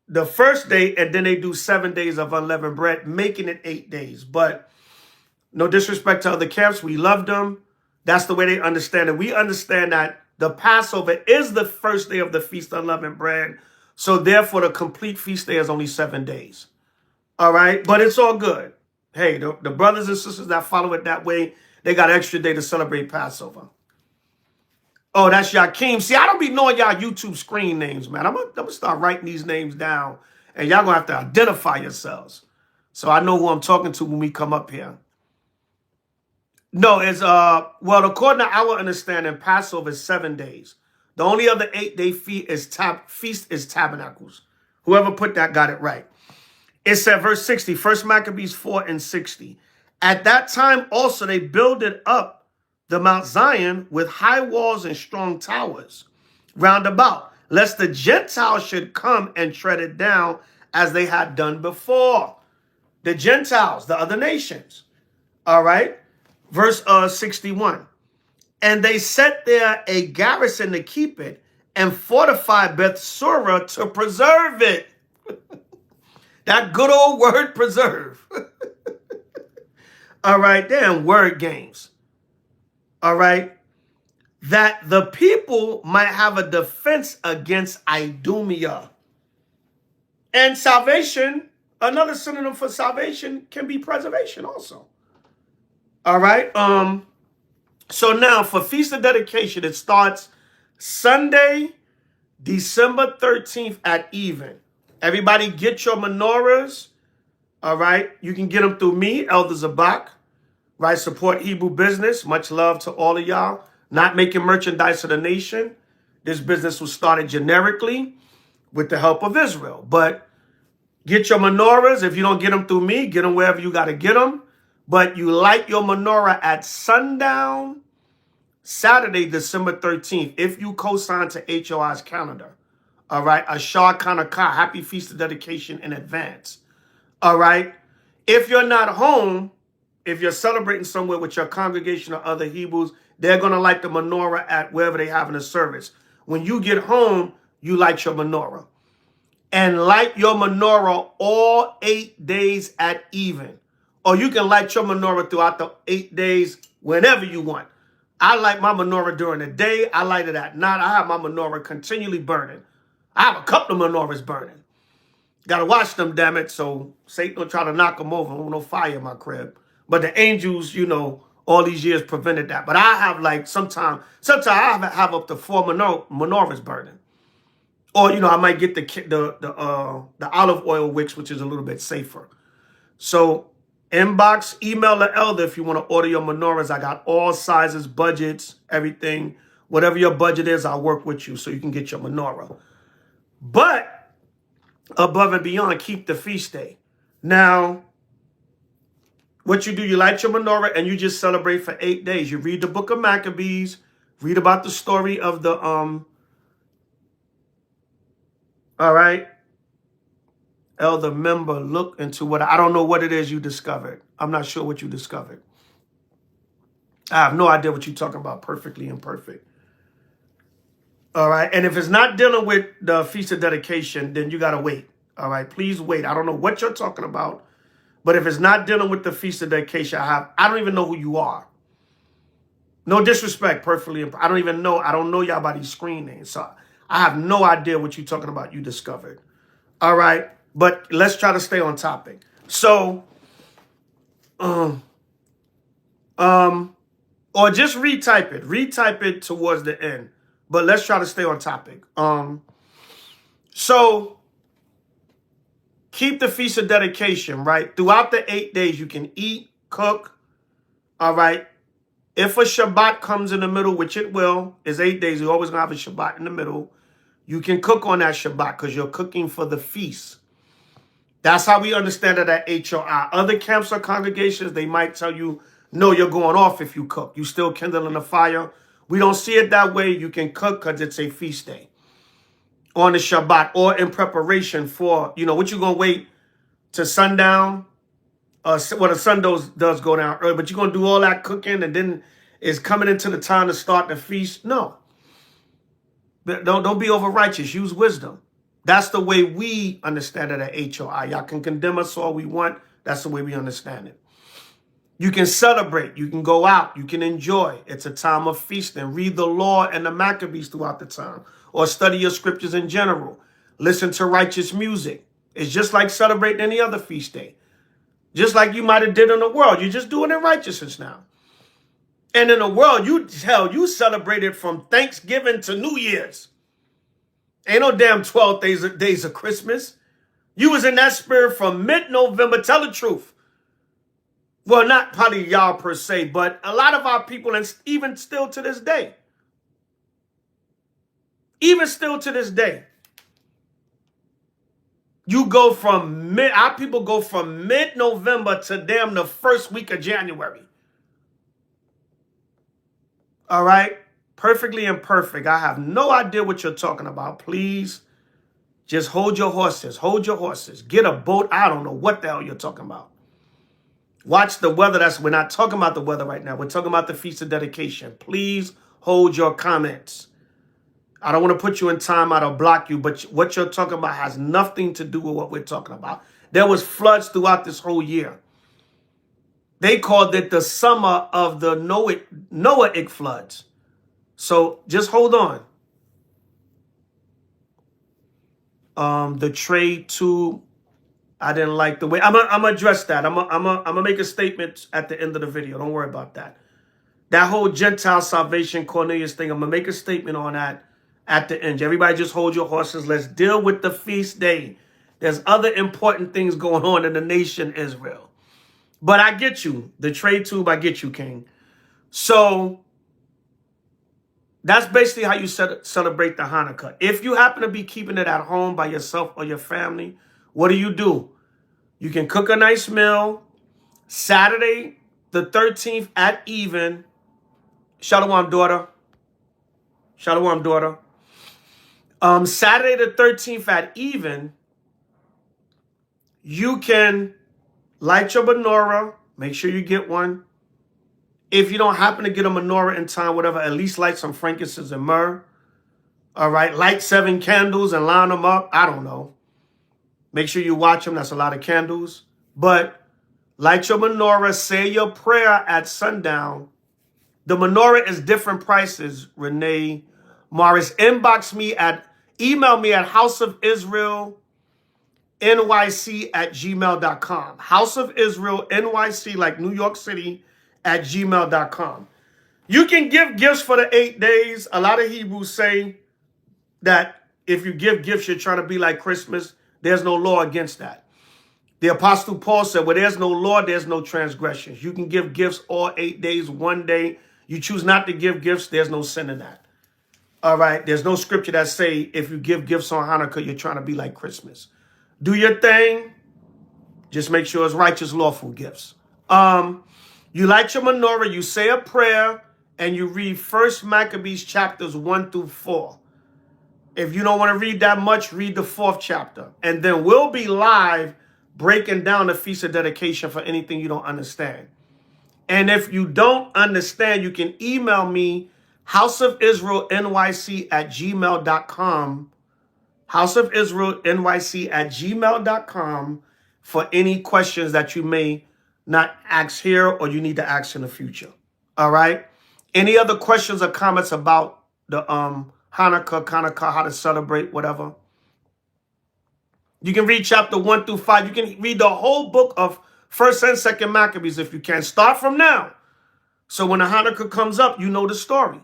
Speaker 1: the first day, and then they do 7 days of unleavened bread, making it 8 days. But no disrespect to other camps. We love them. That's the way they understand it. We understand that the Passover is the first day of the Feast of Unleavened Bread. So therefore, the complete feast day is only 7 days. All right? But it's all good. Hey, the brothers and sisters that follow it that way, they got an extra day to celebrate Passover. Oh, that's Yakim. See, I don't be knowing y'all YouTube screen names, man. I'm gonna start writing these names down, and y'all gonna have to identify yourselves, so I know who I'm talking to when we come up here. No, it's well, according to our understanding, Passover is 7 days. The only other 8-day feast is Tabernacles. Whoever put that got it right. It said, verse 60, 1 Maccabees 4:60. At that time also they builded up the Mount Zion with high walls and strong towers round about, lest the Gentiles should come and tread it down as they had done before. The Gentiles, the other nations. All right. Verse 61. And they set there a garrison to keep it and fortified Bethsura to preserve it. That good old word, preserve. All right. Damn word games. All right. that the people might have a defense against Idumea. And salvation, another synonym for salvation, can be preservation also. All right. So now for Feast of Dedication, it starts Sunday, December 13th at even. Everybody get your menorahs. All right. You can get them through me, Elder Zabach. Right. Support Hebrew business. Much love to all of y'all. Not making merchandise of the nation. This business was started generically with the help of Israel. But get your menorahs. If you don't get them through me, get them wherever you got to get them. But you light your menorah at sundown, Saturday, December 13th, if you co-sign to H.O.I's calendar. All right. Ashar Kanakah. Happy Feast of Dedication in advance. All right. If you're not home, if you're celebrating somewhere with your congregation or other Hebrews, they're going to light the menorah at wherever they're having a service. When you get home, you light your menorah. And light your menorah all 8 days at even. Or you can light your menorah throughout the 8 days whenever you want. I light my menorah during the day. I light it at night. I have my menorah continually burning. I have a couple of menorahs burning. Got to watch them, damn it, so Satan will try to knock them over. I don't no fire in my crib. But the angels, you know, all these years prevented that. But I have like sometimes I have up to 4 menorahs burning. Or, you know, I might get the olive oil wicks, which is a little bit safer. So inbox, email the elder if you want to order your menorahs. I got all sizes, budgets, everything. Whatever your budget is, I'll work with you so you can get your menorah. But above and beyond, keep the feast day. Now, what you do, you light your menorah and you just celebrate for 8 days. You read the book of Maccabees, read about the story of the, all right, elder member, look into what, I don't know what it is you discovered. I'm not sure what you discovered. I have no idea what you're talking about, perfectly imperfect. All right, and if it's not dealing with the Feast of Dedication, then you got to wait. All right, please wait. I don't know what you're talking about, but if it's not dealing with the Feast of Dedication, I don't even know who you are. No disrespect, perfectly. I don't know y'all by these screen names, so I have no idea what you're talking about you discovered. All right, but let's try to stay on topic. So, or just retype it towards the end. But let's try to stay on topic. So keep the Feast of Dedication, right? Throughout the 8 days, you can eat, cook, all right? If a Shabbat comes in the middle, which it will, is 8 days, you're always going to have a Shabbat in the middle. You can cook on that Shabbat because you're cooking for the feast. That's how we understand it at H.O.I. Other camps or congregations, they might tell you, no, you're going off if you cook. You still kindling the fire. We don't see it that way. You can cook because it's a feast day on the Shabbat or in preparation for, you know, what you going to wait to sundown? Well, the sun does go down early, but you're going to do all that cooking and then it's coming into the time to start the feast? No. Don't be over righteous. Use wisdom. That's the way we understand it at H.O.I. Y'all can condemn us all we want. That's the way we understand it. You can celebrate. You can go out. You can enjoy. It's a time of feasting. Read the law and the Maccabees throughout the time. Or study your scriptures in general. Listen to righteous music. It's just like celebrating any other feast day. Just like you might have did in the world. You're just doing it in righteousness now. And in the world, you celebrated from Thanksgiving to New Year's. Ain't no damn 12 days of Christmas. You was in that spirit from mid-November. Tell the truth. Well, not probably y'all per se, but a lot of our people, and even still to this day. Even still to this day. Our people go from mid-November to damn the first week of January. All right? Perfectly imperfect. I have no idea what you're talking about. Please just hold your horses. Hold your horses. Get a boat. I don't know what the hell you're talking about. Watch the weather. We're not talking about the weather right now. We're talking about the Feast of Dedication. Please hold your comments. I don't want to put you in timeout or block you, but what you're talking about has nothing to do with what we're talking about. There was floods throughout this whole year. They called it the summer of the Noahic floods. So just hold on. The trade tube, I didn't like the way. I'm gonna address that. I'm gonna make a statement at the end of the video. Don't worry about that. That whole Gentile salvation Cornelius thing, I'm gonna make a statement on that at the end. Everybody just hold your horses. Let's deal with the feast day. There's other important things going on in the nation Israel. But I get you. The trade tube, I get you, King. So that's basically how you celebrate the Hanukkah. If you happen to be keeping it at home by yourself or your family, what do? You can cook a nice meal. Saturday the 13th at even. Shalom, daughter. Shalom, daughter. Saturday the 13th at even, you can light your menorah. Make sure you get one. If you don't happen to get a menorah in time, whatever, at least light some frankincense and myrrh. All right, light 7 candles and line them up. I don't know. Make sure you watch them. That's a lot of candles. But light your menorah. Say your prayer at sundown. The menorah is different prices, Renee Morris. Email me at houseofisraelnyc@gmail.com. House of Israel NYC, like New York City, @gmail.com. You can give gifts for the 8 days. A lot of Hebrews say that if you give gifts, you're trying to be like Christmas. There's no law against that. The Apostle Paul said, where there's no law, there's no transgressions. You can give gifts all 8 days, 1 day. You choose not to give gifts, there's no sin in that. All right, there's no scripture that say if you give gifts on Hanukkah, you're trying to be like Christmas. Do your thing. Just make sure it's righteous, lawful gifts. You light your menorah, you say a prayer, and you read 1 Maccabees chapters 1 through 4. If you don't want to read that much, read the 4th chapter. And then we'll be live breaking down the Feast of Dedication for anything you don't understand. And if you don't understand, you can email me, houseofisraelnyc@gmail.com. houseofisraelnyc@gmail.com for any questions that you may not ask here or you need to ask in the future. All right? Any other questions or comments about the Hanukkah, how to celebrate, whatever? You can read chapter 1 through 5. You can read the whole book of 1st and 2nd Maccabees if you can. Start from now. So when the Hanukkah comes up, you know the story.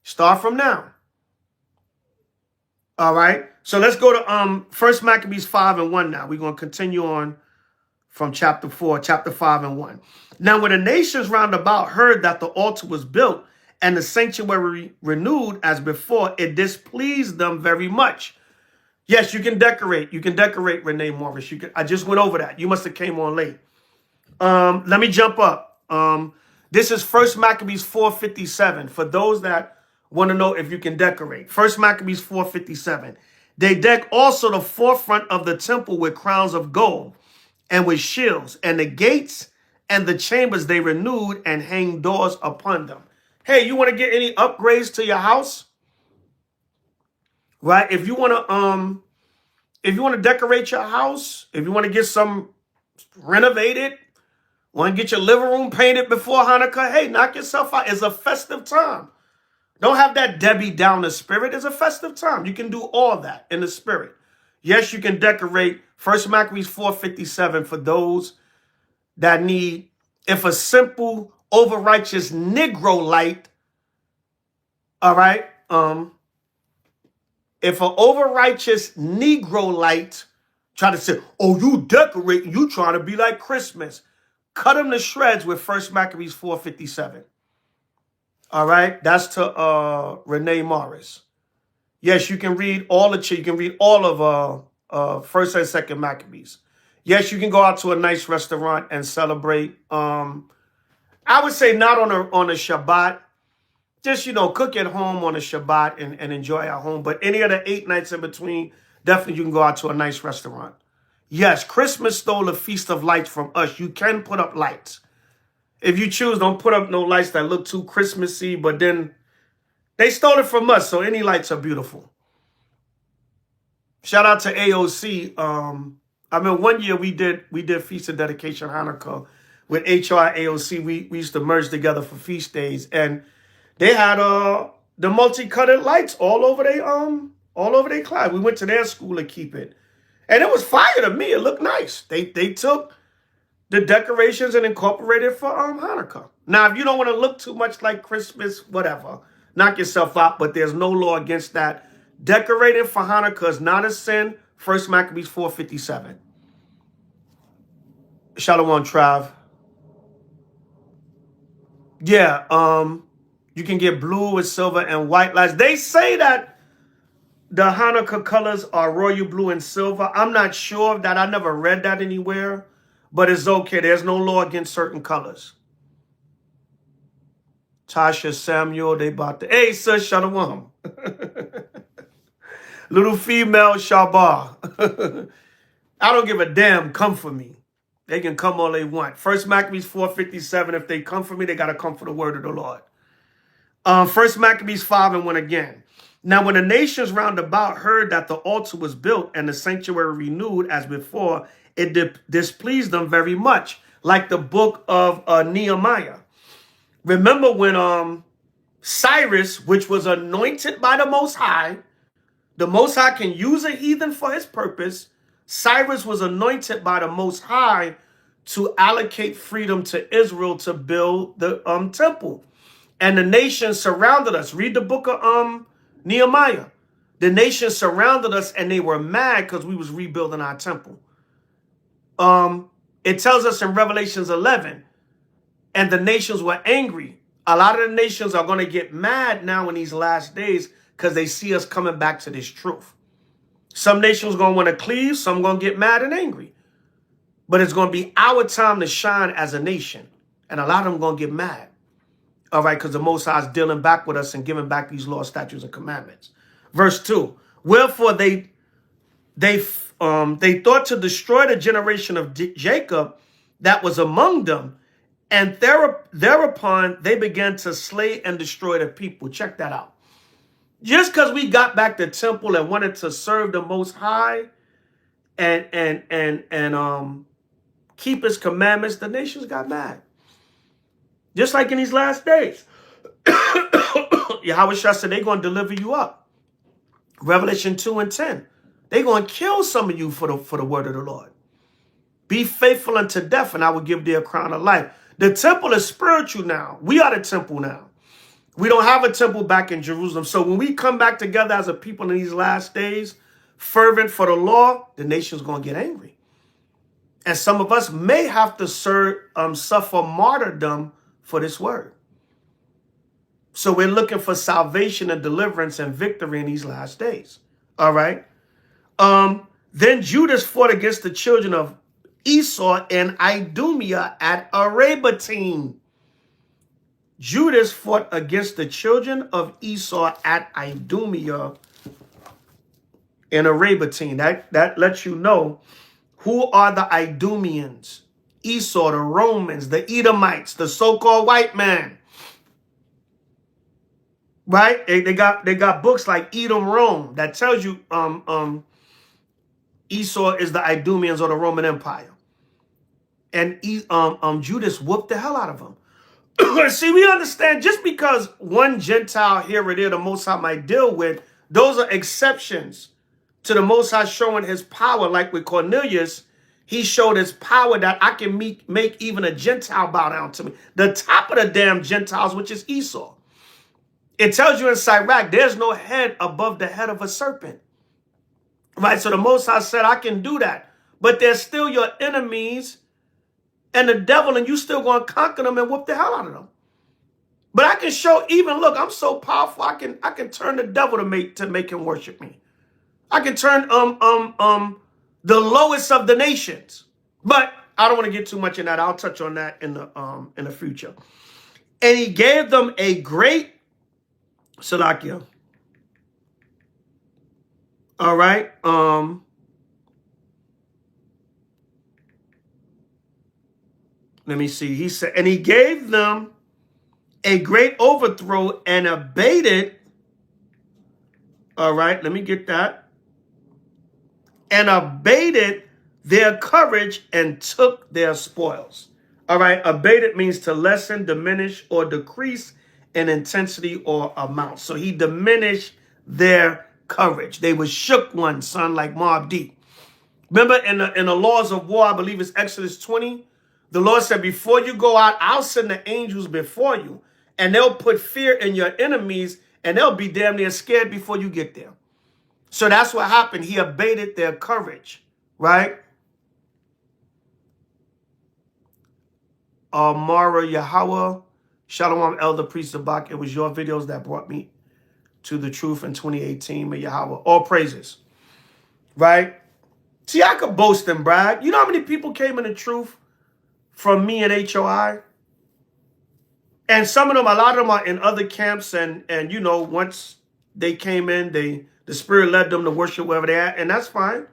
Speaker 1: Start from now. All right. So let's go to 1 Maccabees 5 and 1 now. We're going to continue on from chapter 4, chapter 5 and 1. Now, when the nations round about heard that the altar was built and the sanctuary renewed as before, it displeased them very much. Yes, you can decorate. You can decorate, Renee Morris. I just went over that. You must have came on late. Let me jump up. This is 1 Maccabees 4:57. For those that want to know if you can decorate. 1 Maccabees 4:57. They deck also the forefront of the temple with crowns of gold and with shields, and the gates and the chambers they renewed and hang doors upon them. Hey, you want to get any upgrades to your house? Right? If you want to decorate your house, if you want to get some renovated, want to get your living room painted before Hanukkah, hey, knock yourself out. It's a festive time. Don't have that Debbie Downer spirit. It's a festive time. You can do all that in the spirit. Yes, you can decorate. 1 Maccabees 4:57 for those that need. If a simple, over-righteous Negro light, all right, if an over-righteous Negro light try to say, oh, you decorate, you trying to be like Christmas, cut them to shreds with 1 Maccabees 4:57. All right, that's to Renee Morris. Yes, you can read all of you can read all of 1st and 2nd Maccabees. Yes, you can go out to a nice restaurant and celebrate. I would say not on a Shabbat. Just, cook at home on a Shabbat and enjoy at home. But any of the 8 nights in between, definitely you can go out to a nice restaurant. Yes, Christmas stole a feast of lights from us. You can put up lights. If you choose, don't put up no lights that look too Christmassy, but then they stole it from us, so any lights are beautiful. Shout out to AOC. I mean, one year we did Feast of Dedication Hanukkah with H.O.I. AOC. We used to merge together for feast days, and they had the multicolored lights all over they class. We went to their school to keep it. And it was fire to me. It looked nice. They took the decorations and incorporated for Hanukkah. Now, if you don't want to look too much like Christmas, whatever, knock yourself out. But there's no law against that. Decorating for Hanukkah is not a sin. 1 Maccabees 4:57. Shalom, Trav. Yeah, you can get blue with silver and white lights. They say that the Hanukkah colors are royal blue and silver. I'm not sure of that. I never read that anywhere. But it's okay. There's no law against certain colors. Tasha, Samuel, they about to... Hey, sis, shalom. Little female, Shabbat. I don't give a damn. Come for me. They can come all they want. 1 Maccabees 4:57. If they come for me, they got to come for the word of the Lord. 1 Maccabees 5:1 again. Now, when the nations round about heard that the altar was built and the sanctuary renewed as before, it displeased them very much, like the book of Nehemiah. Remember when Cyrus, which was anointed by the Most High can use a heathen for his purpose. Cyrus was anointed by the Most High to allocate freedom to Israel to build the temple. And the nation surrounded us. Read the book of Nehemiah. The nation surrounded us and they were mad because we was rebuilding our temple. It tells us in Revelations 11, and the nations were angry. A lot of the nations are going to get mad now in these last days because they see us coming back to this truth. Some nations going to want to cleave. Some going to get mad and angry. But it's going to be our time to shine as a nation. And a lot of them going to get mad. All right, because the Most High is dealing back with us and giving back these laws, statutes, and commandments. Verse 2. Wherefore they thought to destroy the generation of Jacob that was among them. And thereupon they began to slay and destroy the people. Check that out. Just because we got back the temple and wanted to serve the Most High and keep his commandments, the nations got mad. Just like in these last days. Yahweh Shah said they're going to deliver you up. Revelation 2:10. They're going to kill some of you for the word of the Lord. Be faithful unto death, and I will give thee a crown of life. The temple is spiritual now. We are the temple now. We don't have a temple back in Jerusalem. So when we come back together as a people in these last days, fervent for the law, the nation's going to get angry. And some of us may have to suffer martyrdom for this word. So we're looking for salvation and deliverance and victory in these last days. All right. Then Judas fought against the children of Esau and Idumea at Arabatim. Judas fought against the children of Esau at Idumea in Arabatim. That lets you know who are the Idumeans. Esau, the Romans, the Edomites, the so-called white man. Right? They got books like Edom, Rome that tells you Esau is the Idumeans or the Roman Empire. And Judas whooped the hell out of them. See, we understand just because one Gentile here or there the Most High might deal with, those are exceptions to the Most High showing his power. Like with Cornelius, he showed his power that I can make even a Gentile bow down to me. The top of the damn Gentiles, which is Esau. It tells you in Sirach, there's no head above the head of a serpent. Right? So the Most High said, I can do that. But they're still your enemies and the devil, and you still going to conquer them and whoop the hell out of them. But I can show, even look, I'm so powerful, I can turn the devil to make him worship me. I can turn the lowest of the nations. But I don't want to get too much in that. I'll touch on that in the future. And he gave them a great Salakia. All right. Let me see. He said, and he gave them a great overthrow and abated. All right. Let me get that. And abated their courage and took their spoils. All right. Abated means to lessen, diminish, or decrease in intensity or amount. So he diminished their courage. They were shook ones, son, like Mob Deep. Remember in the laws of war, I believe it's Exodus 20, the Lord said, before you go out, I'll send the angels before you, and they'll put fear in your enemies, and they'll be damn near scared before you get there. So that's what happened. He abated their courage, right? Mara Yahweh, Shalom Elder Priest Zabach. It was your videos that brought me to the truth in 2018. May Yahweh, all praises, right? See, I could boast and brag. You know how many people came in the truth from me and H.O.I? And some of them, a lot of them are in other camps. And you know, once they came in, the Spirit led them to worship wherever they're at. And that's fine.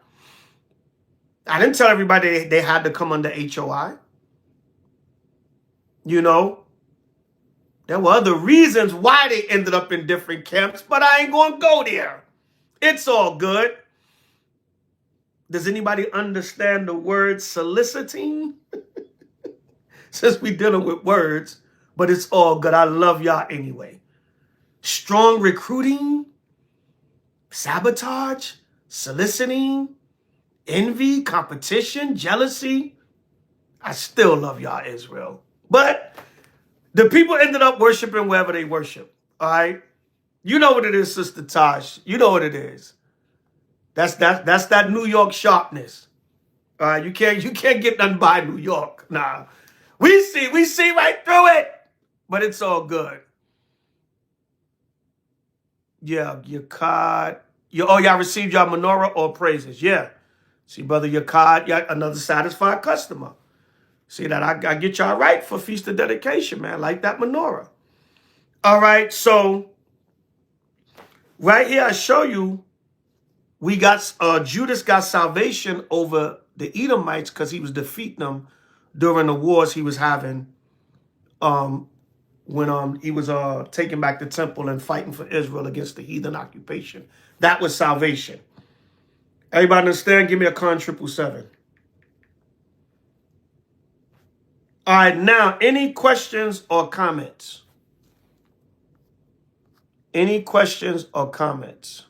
Speaker 1: I didn't tell everybody they had to come under H.O.I. You know, there were other reasons why they ended up in different camps, but I ain't going to go there. It's all good. Does anybody understand the word soliciting? Since we're dealing with words, but it's all good. I love y'all anyway. Strong recruiting, sabotage, soliciting, envy, competition, jealousy. I still love y'all, Israel. But the people ended up worshiping wherever they worship. All right? You know what it is, Sister Tosh. You know what it is. That's that New York sharpness. All right? You can't get nothing by New York. Nah. We see right through it. But it's all good. Yeah, Yakad. Y'all received your menorah or praises. Yeah. See, Brother Yakad, another satisfied customer. See that I get y'all right for Feast of Dedication, man. Like that menorah. All right, so right here I show you we got Judas got salvation over the Edomites because he was defeating them during the wars he was having when he was taking back the temple and fighting for Israel against the heathen occupation. That was salvation. Everybody understand? Give me a con 777. All right, now, any questions or comments? Any questions or comments?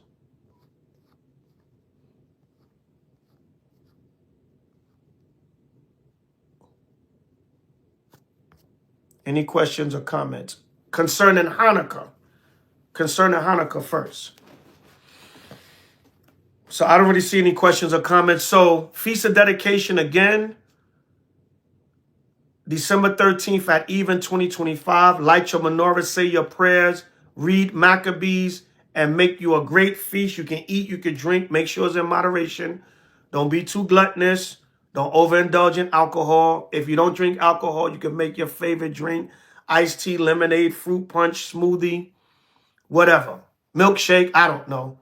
Speaker 1: Any questions or comments concerning Hanukkah? Concerning Hanukkah first. So I don't really see any questions or comments. So Feast of Dedication again, December 13th at even 2025. Light your menorah, say your prayers, read Maccabees, and make you a great feast. You can eat, you can drink. Make sure it's in moderation. Don't be too gluttonous. Don't overindulge in alcohol. If you don't drink alcohol, you can make your favorite drink. Iced tea, lemonade, fruit punch, smoothie, whatever. Milkshake, I don't know.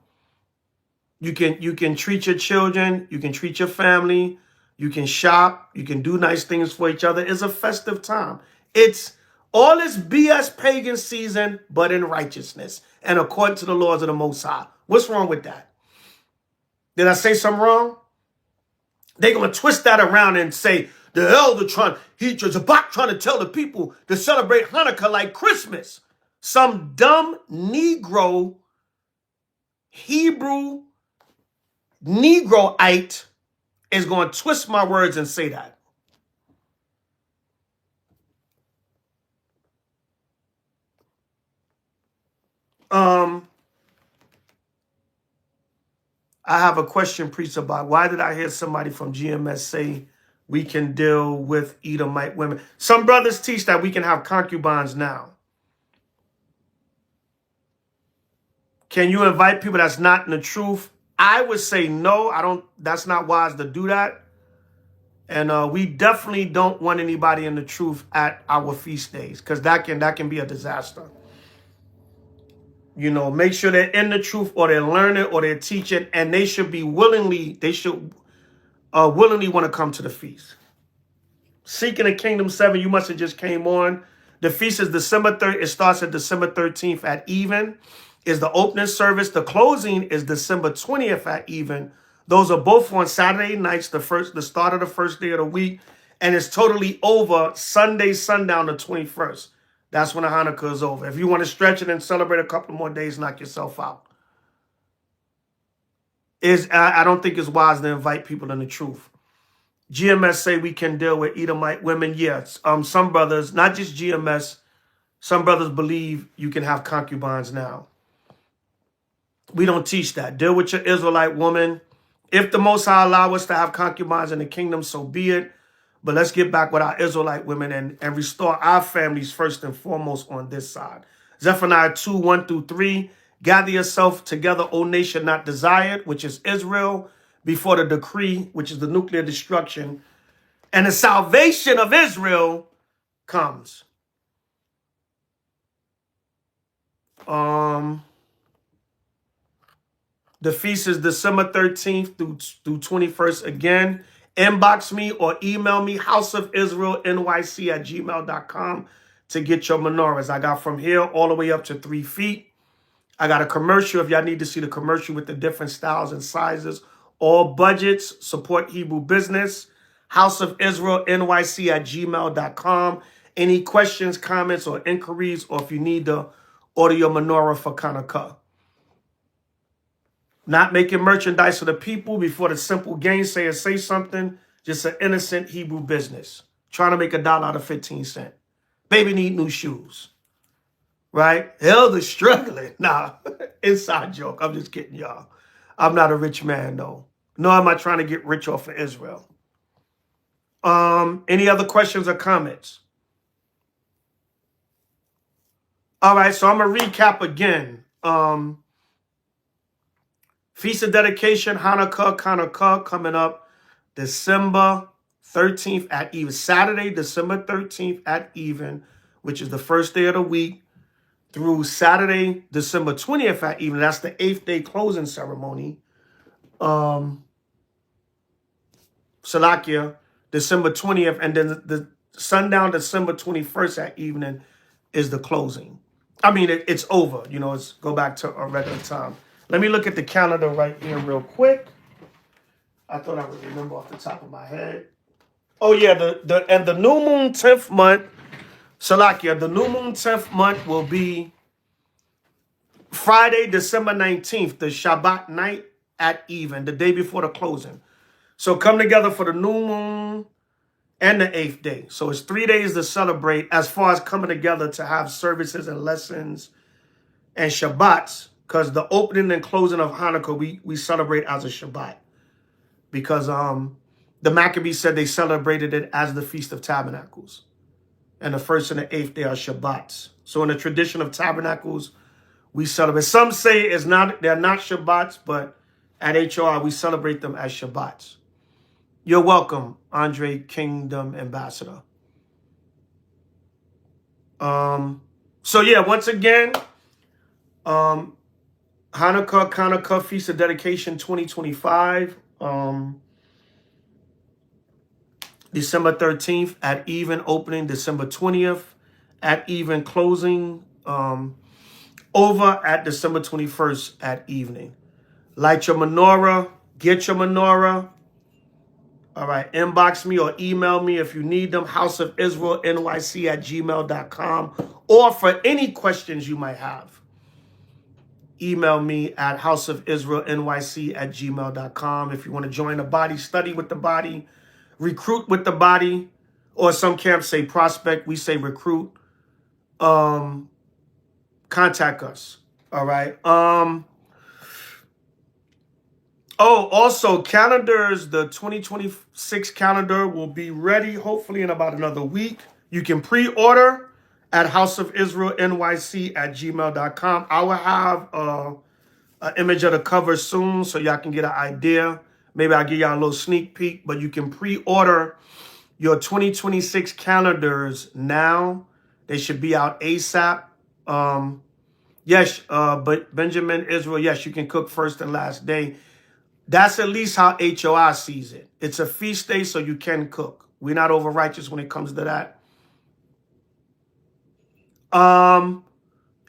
Speaker 1: You can treat your children. You can treat your family. You can shop. You can do nice things for each other. It's a festive time. It's all this BS pagan season, but in righteousness and according to the laws of the Most High. What's wrong with that? Did I say something wrong? They're going to twist that around and say, the elder Zabach trying to tell the people to celebrate Hanukkah like Christmas. Some dumb Negro, Hebrew Negroite is going to twist my words and say that. I have a question, priest, about why did I hear somebody from GMS say we can deal with Edomite women? Some brothers teach that we can have concubines now. Can you invite people that's not in the truth? I would say no. I don't. That's not wise to do that. And we definitely don't want anybody in the truth at our feast days because that can be a disaster. You know, make sure they're in the truth or they're learning or they're teaching, and they should willingly want to come to the feast. Seeking the Kingdom 7, you must have just came on. The feast is December 3rd. It starts at December 13th at even. Is the opening service. The closing is December 20th at even. Those are both on Saturday nights, the start of the first day of the week, and it's totally over Sunday sundown the 21st. That's when the Hanukkah is over. If you want to stretch it and celebrate a couple more days, knock yourself out. I don't think it's wise to invite people in the truth. GMS say we can deal with Edomite women. Yes. Some brothers, not just GMS, some brothers believe you can have concubines now. We don't teach that. Deal with your Israelite woman. If the Most High allow us to have concubines in the kingdom, so be it. But let's get back with our Israelite women and restore our families first and foremost on this side. Zephaniah 2, 1 through 3. Gather yourself together, O nation not desired, which is Israel, before the decree, which is the nuclear destruction, and the salvation of Israel comes. The feast is December 13th through 21st. Again, inbox me or email me, houseofisraelnyc@gmail.com to get your menorahs. I got from here all the way up to 3 feet. I got a commercial if y'all need to see the commercial with the different styles and sizes. All budgets, support Hebrew business. houseofisraelnyc@gmail.com. Any questions, comments, or inquiries, or if you need to order your menorah for Hanukkah. Not making merchandise for the people before the simple gainsayers say something. Just an innocent Hebrew business. Trying to make $1 out of 15 cents. Baby need new shoes. Right? Elder struggling. Nah, inside joke. I'm just kidding, y'all. I'm not a rich man, though. Nor am I trying to get rich off of Israel. Any other questions or comments? All right, so I'm going to recap again. Feast of Dedication, Hanukkah coming up December 13th at even. Saturday, December 13th at even, which is the first day of the week, through Saturday, December 20th at even. That's the 8th day closing ceremony. Salakia, December 20th, and then the sundown December 21st at evening is the closing. I mean, it's over. You know, it's go back to a regular time. Let me look at the calendar right here real quick. I thought I would remember off the top of my head. Oh yeah, the new moon 10th month, Salakia, the new moon 10th month will be Friday, December 19th, the Shabbat night at even, the day before the closing. So come together for the new moon and the 8th day. So it's 3 days to celebrate as far as coming together to have services and lessons and Shabbats, because the opening and closing of Hanukkah, we celebrate as a Shabbat. Because the Maccabees said they celebrated it as the Feast of Tabernacles. And the 1st and the 8th day are Shabbats. So in the tradition of Tabernacles, we celebrate. Some say they're not Shabbats, but at H.O.I we celebrate them as Shabbats. You're welcome, Andre, Kingdom Ambassador. So yeah, once again, Hanukkah Feast of Dedication 2025. December 13th at even opening, December 20th at even closing, over at December 21st at evening. Light your menorah, get your menorah. All right, inbox me or email me if you need them, houseofisraelnyc@gmail.com, or for any questions you might have. Email me at houseofisraelnyc@gmail.com. If you want to join the body, study with the body, recruit with the body, or some camps say prospect, we say recruit. Contact us. All right. Also calendars, the 2026 calendar will be ready hopefully in about another week. You can pre-order at houseofisraelnyc@gmail.com. I will have an image of the cover soon so y'all can get an idea. Maybe I'll give y'all a little sneak peek, but you can pre-order your 2026 calendars now. They should be out ASAP. Yes, but Benjamin Israel, yes, you can cook first and last day. That's at least how H.O.I sees it. It's a feast day, so you can cook. We're not over righteous when it comes to that. I'm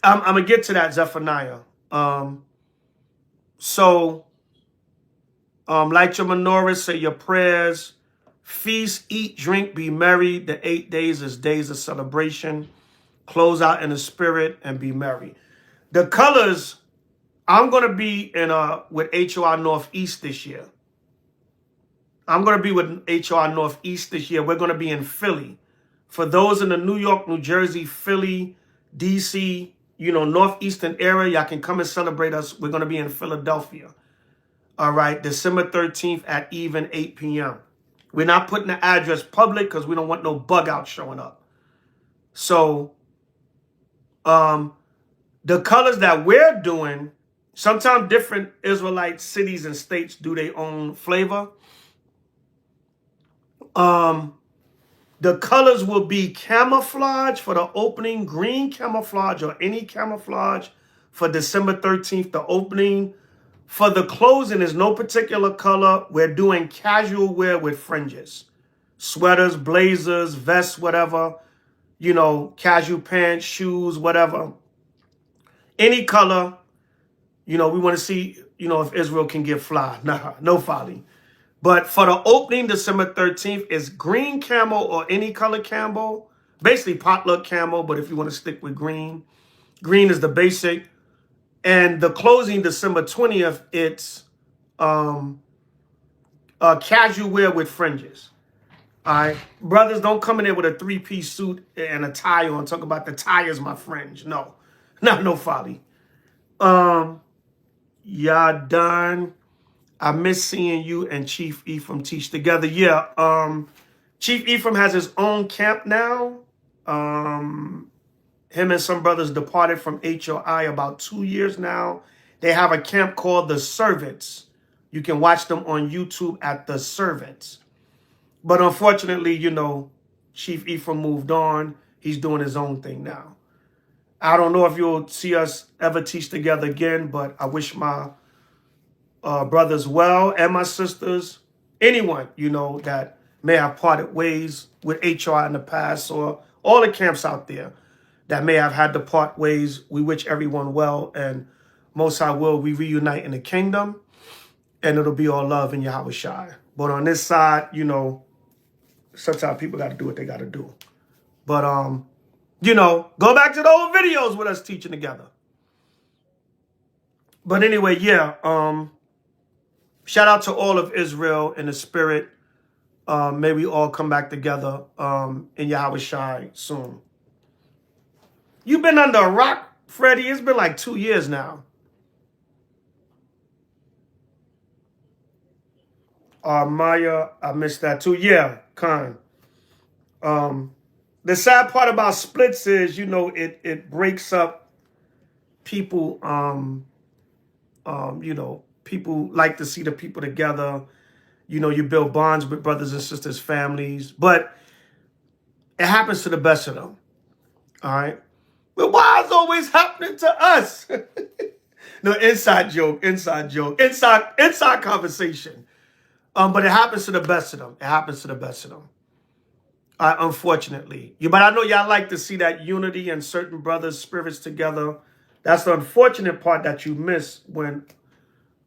Speaker 1: gonna get to that, Zephaniah. Light your menorah, say your prayers, feast, eat, drink, be merry. The 8 days is days of celebration. close out in the spirit, and be merry. The colors, I'm going to be in with H.O.I. Northeast this year. I'm going to be with H.O.I. Northeast this year. We're going to be in Philly. For those in the New York, New Jersey, Philly, D.C., northeastern area, y'all can come and celebrate us. We're going to be in Philadelphia. All right, December 13th at even 8 p.m. We're not putting the address public because we don't want no bug out showing up. So, the colors that we're doing, sometimes different Israelite cities and states do their own flavor. The colors will be camouflage for the opening, green camouflage or any camouflage for December 13th, the opening. For the closing, there's no particular color. We're doing casual wear with fringes. Sweaters, blazers, vests, whatever. Casual pants, shoes, whatever. Any color. We want to see, if Israel can get fly. Nah, no folly. But for the opening, December 13th, is green camo or any color camo. Basically potluck camo, but if you want to stick with green. Green is the basic. And the closing, December 20th, it's casual wear with fringes. All right? Brothers, don't come in there with a three-piece suit and a tie on. Talk about the tie is my fringe. No. No folly. Y'all done. I miss seeing you and Chief Ephraim teach together. Yeah, Chief Ephraim has his own camp now. Him and some brothers departed from H.O.I. about 2 years now. They have a camp called The Servants. You can watch them on YouTube at The Servants. But unfortunately, Chief Ephraim moved on. He's doing his own thing now. I don't know if you'll see us ever teach together again, but I wish my brothers well, and my sisters, anyone, that may have parted ways with H.O.I. in the past, or all the camps out there that may have had to part ways. We wish everyone well, and Most High will we reunite in the kingdom, and it'll be all love in Yahweh. But on this side, sometimes people got to do what they got to do. But, go back to the old videos with us teaching together. But anyway, yeah, shout out to all of Israel in the spirit. May we all come back together in Yahweh soon. You've been under a rock, Freddie. It's been like 2 years now. Maya, I missed that too. Yeah, Khan. The sad part about splits is, it breaks up people. People like to see the people together. You build bonds with brothers and sisters, families. But it happens to the best of them. All right? But why is it always happening to us? No, inside joke, inside conversation. But it happens to the best of them. It happens to the best of them. Unfortunately. But I know y'all like to see that unity and certain brothers' spirits together. That's the unfortunate part that you miss when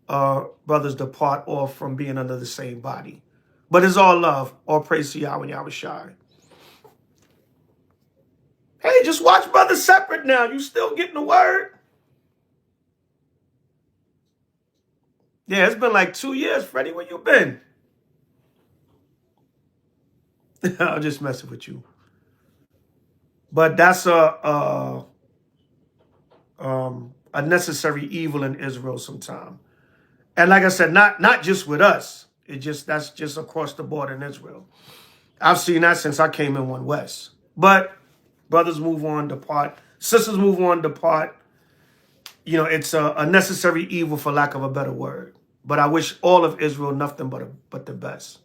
Speaker 1: brothers depart off from being under the same body. But it's all love. All praise to Yahweh and Yahweh Shai. Hey, just watch brothers separate now. You still getting the word? Yeah, it's been like 2 years, Freddie. Where you been? I'm just messing with you. But that's a necessary evil in Israel sometime. And like I said, not just with us. That's just across the board in Israel. I've seen that since I came in One West. But brothers move on, depart. Sisters move on, depart. It's a necessary evil, for lack of a better word. But I wish all of Israel nothing but the best.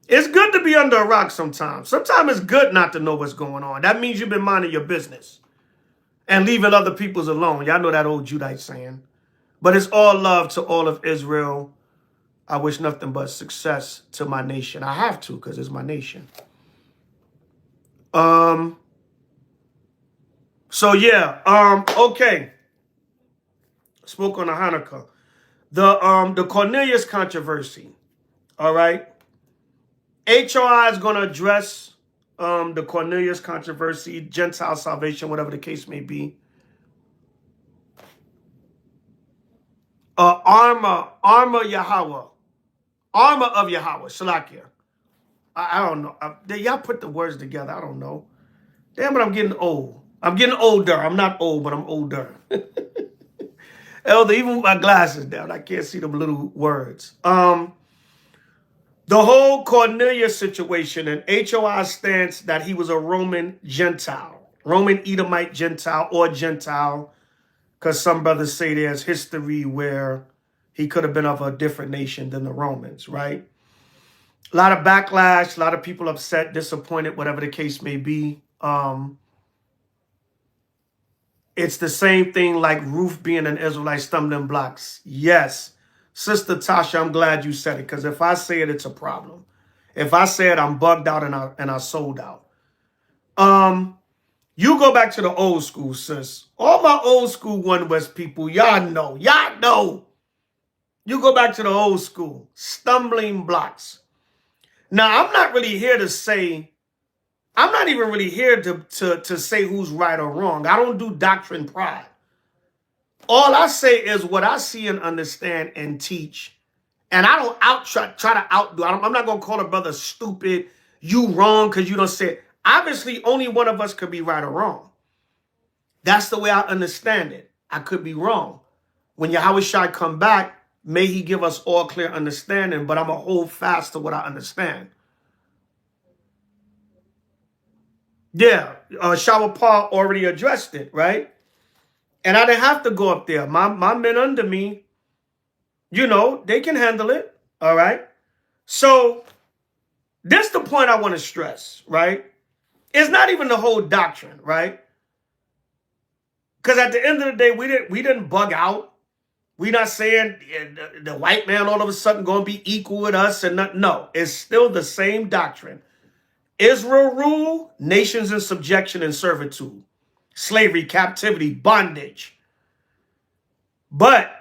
Speaker 1: It's good to be under a rock sometimes. Sometimes it's good not to know what's going on. That means you've been minding your business and leaving other people's alone. Y'all know that old Judite saying. But it's all love to all of Israel. I wish nothing but success to my nation. I have to, because it's my nation. So yeah, okay. Spoke on the Hanukkah. The Cornelius controversy. All right. H.O.I. is going to address the Cornelius controversy, Gentile salvation, whatever the case may be. Armor Yahweh. Armor of Yahweh, Shalakia. I don't know. Y'all put the words together. I don't know. Damn it, I'm getting old. I'm getting older. I'm not old, but I'm older. Elder, even with my glasses down, I can't see them little words. The whole Cornelius situation, and H.O.I stance that he was a Roman Gentile, Roman Edomite Gentile or Gentile, because some brothers say there's history where he could have been of a different nation than the Romans, right? A lot of backlash, a lot of people upset, disappointed, whatever the case may be. It's the same thing like Ruth being an Israelite stumbling blocks. Yes. Sister Tasha, I'm glad you said it, because if I say it, it's a problem. If I say it, I'm bugged out and I sold out. You go back to the old school, sis. All my old school One West people, y'all know. Y'all know. You go back to the old school. Stumbling blocks. Now, I'm not really here to say, I'm not even really here to say who's right or wrong. I don't do doctrine pride. All I say is what I see and understand and teach. And I don't try to outdo. I'm not going to call a brother stupid, you wrong because you don't say it. Obviously, only one of us could be right or wrong. That's the way I understand it. I could be wrong. When Yahweh come back, may he give us all clear understanding, but I'm going to hold fast to what I understand. Yeah, Shower Paul already addressed it, right? And I didn't have to go up there. My men under me, you know, they can handle it, all right? So this the point I want to stress, right? It's not even the whole doctrine, right? Because at the end of the day, we didn't bug out. We're not saying the white man all of a sudden going to be equal with us. And not, no, it's still the same doctrine. Israel rule, nations in subjection and servitude. Slavery, captivity, bondage. But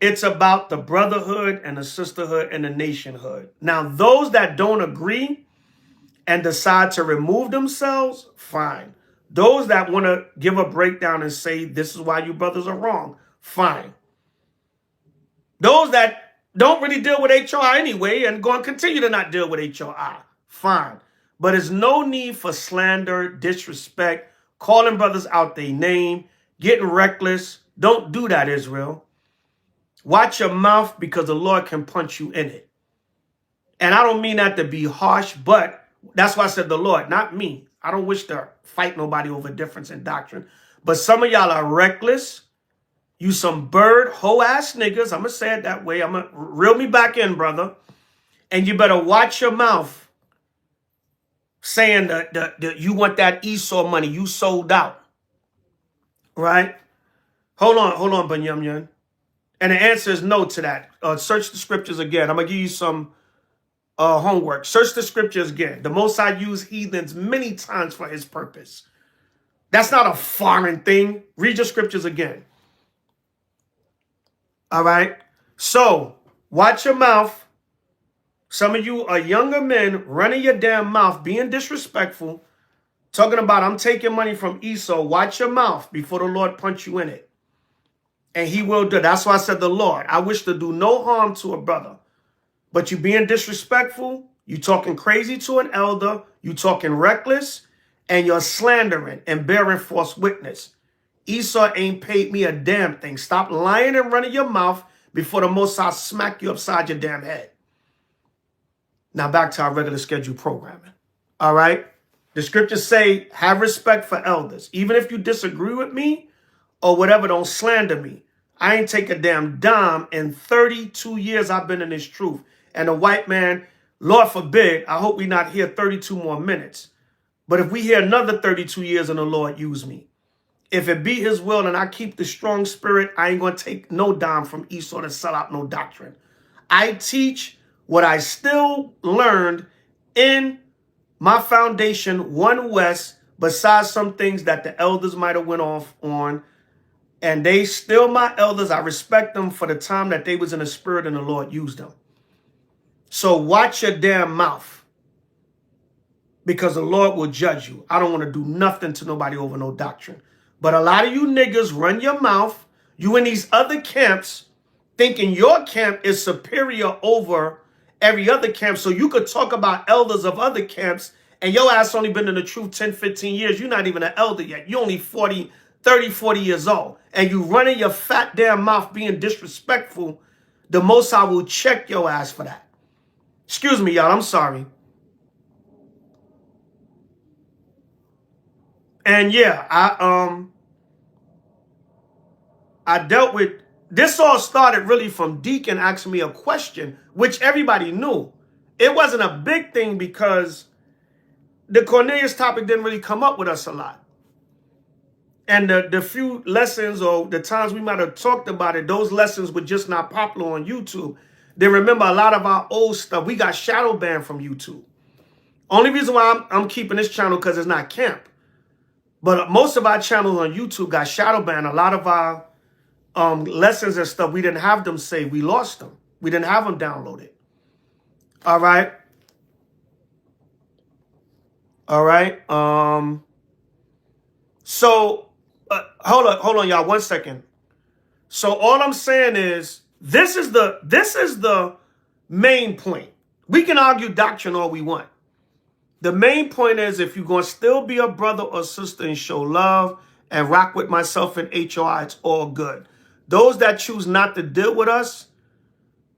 Speaker 1: it's about the brotherhood and the sisterhood and the nationhood. Now, those that don't agree and decide to remove themselves, fine. Those that want to give a breakdown and say, this is why you brothers are wrong, fine. Those that don't really deal with H.O.I anyway and going to continue to not deal with H.O.I, fine. But there's no need for slander, disrespect, calling brothers out their name, getting reckless. Don't do that, Israel. Watch your mouth because the Lord can punch you in it. And I don't mean that to be harsh, but that's why I said the Lord, not me. I don't wish to fight nobody over difference in doctrine. But some of y'all are reckless. You some bird, hoe-ass niggas. I'm going to say it that way. I'm going to reel me back in, brother. And you better watch your mouth saying that you want that Esau money. You sold out. Right? Hold on, Banyamyan. And the answer is no to that. Search the scriptures again. I'm going to give you some homework. Search the scriptures again. The Most High used heathens many times for his purpose. That's not a foreign thing. Read your scriptures again. All right? So, watch your mouth. Some of you are younger men running your damn mouth, being disrespectful, talking about I'm taking money from Esau. Watch your mouth before the Lord punch you in it. And he will do. That's why I said the Lord. I wish to do no harm to a brother. But you being disrespectful, you talking crazy to an elder, you talking reckless, and you're slandering and bearing false witness. Esau ain't paid me a damn thing. Stop lying and running your mouth before the Most High smack you upside your damn head. Now back to our regular scheduled programming. All right? The scriptures say, have respect for elders. Even if you disagree with me or whatever, don't slander me. I ain't take a damn dime in 32 years I've been in this truth. And the white man, Lord forbid, I hope we not here 32 more minutes. But if we hear another 32 years and the Lord use me, if it be his will and I keep the strong spirit, I ain't going to take no dime from Esau to sell out no doctrine. I teach what I still learned in my foundation, One West, besides some things that the elders might have went off on. And they still my elders. I respect them for the time that they was in the spirit and the Lord used them. So watch your damn mouth. because the Lord will judge you. I don't want to do nothing to nobody over no doctrine. But a lot of you niggas run your mouth. You in these other camps thinking your camp is superior over every other camp. So you could talk about elders of other camps and your ass only been in the truth 10, 15 years. You're not even an elder yet. You're only 40, 30, 40 years old. And you running your fat damn mouth being disrespectful. The Most High will check your ass for that. Excuse me, y'all. I'm sorry. And yeah, I dealt with this. All started really from Deacon asking me a question, which everybody knew. It wasn't a big thing because the Cornelius topic didn't really come up with us a lot. And the few lessons or the times we might have talked about it, those lessons were just not popular on YouTube. They remember a lot of our old stuff. We got shadow banned from YouTube. Only reason why I'm keeping this channel because it's not camp. But most of our channels on YouTube got shadow banned. A lot of our lessons and stuff, we didn't have them saved. We lost them. We didn't have them downloaded. All right. All right. So hold on, y'all. 1 second. So all I'm saying is this is the main point. We can argue doctrine all we want. The main point is if you're going to still be a brother or sister and show love and rock with myself and H.O.I, it's all good. Those that choose not to deal with us,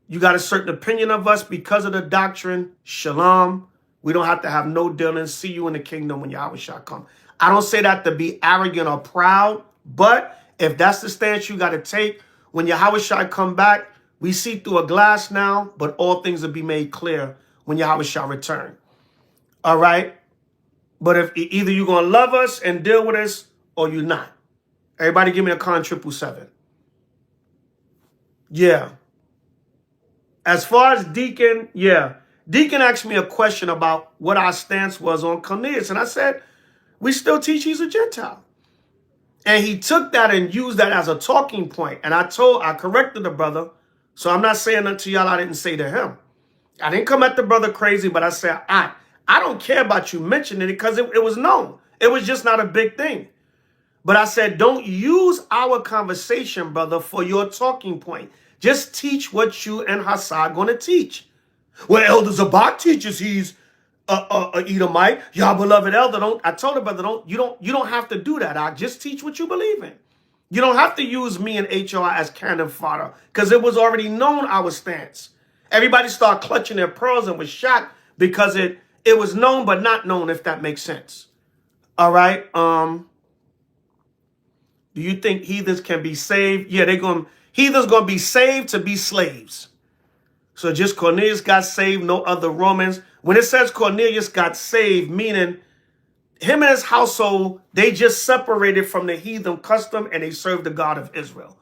Speaker 1: you got a certain opinion of us because of the doctrine. Shalom. We don't have to have no dealings. See you in the kingdom when Yahweh shall come. I don't say that to be arrogant or proud, but if that's the stance you got to take, when Yahweh shall come back, we see through a glass now, but all things will be made clear when Yahweh shall return. All right? But if either you're going to love us and deal with us or you're not. Everybody give me a con 777. Yeah. As far as Deacon, yeah. Deacon asked me a question about what our stance was on Cornelius. And I said, we still teach he's a Gentile. And he took that and used that as a talking point. And I corrected the brother. So I'm not saying nothing to y'all I didn't say to him. I didn't come at the brother crazy, but I said, I don't care about you mentioning it because it was known. It was just not a big thing. But I said, don't use our conversation, brother, for your talking point. Just teach what you and Hassan are going to teach. Well, Elder Zabach teaches he's a Edomite. Y'all beloved elder, I told the brother, you don't have to do that. I just teach what you believe in. You don't have to use me and H.O.I as cannon fodder because it was already known our stance. Everybody started clutching their pearls and was shocked because it was known but not known, if that makes sense. All right. Do you think heathens can be saved? Yeah, heathens gonna be saved to be slaves. So just Cornelius got saved, no other Romans. When it says Cornelius got saved, meaning him and his household, they just separated from the heathen custom and they served the God of Israel.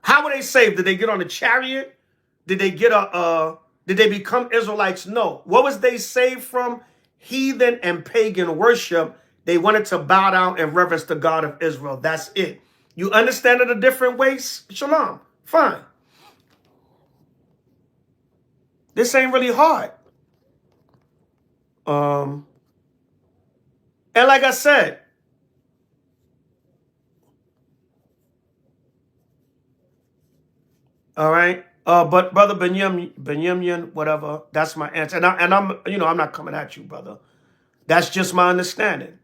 Speaker 1: How were they saved? Did they get on a chariot? Did they did they become Israelites? No. What was they saved from? Heathen and pagan worship. They wanted to bow down and reverence the God of Israel. That's it. You understand it a different way? Shalom. Fine. This ain't really hard. And like I said, all right. But brother Benjamin, whatever, that's my answer. And I'm I'm not coming at you, brother. That's just my understanding.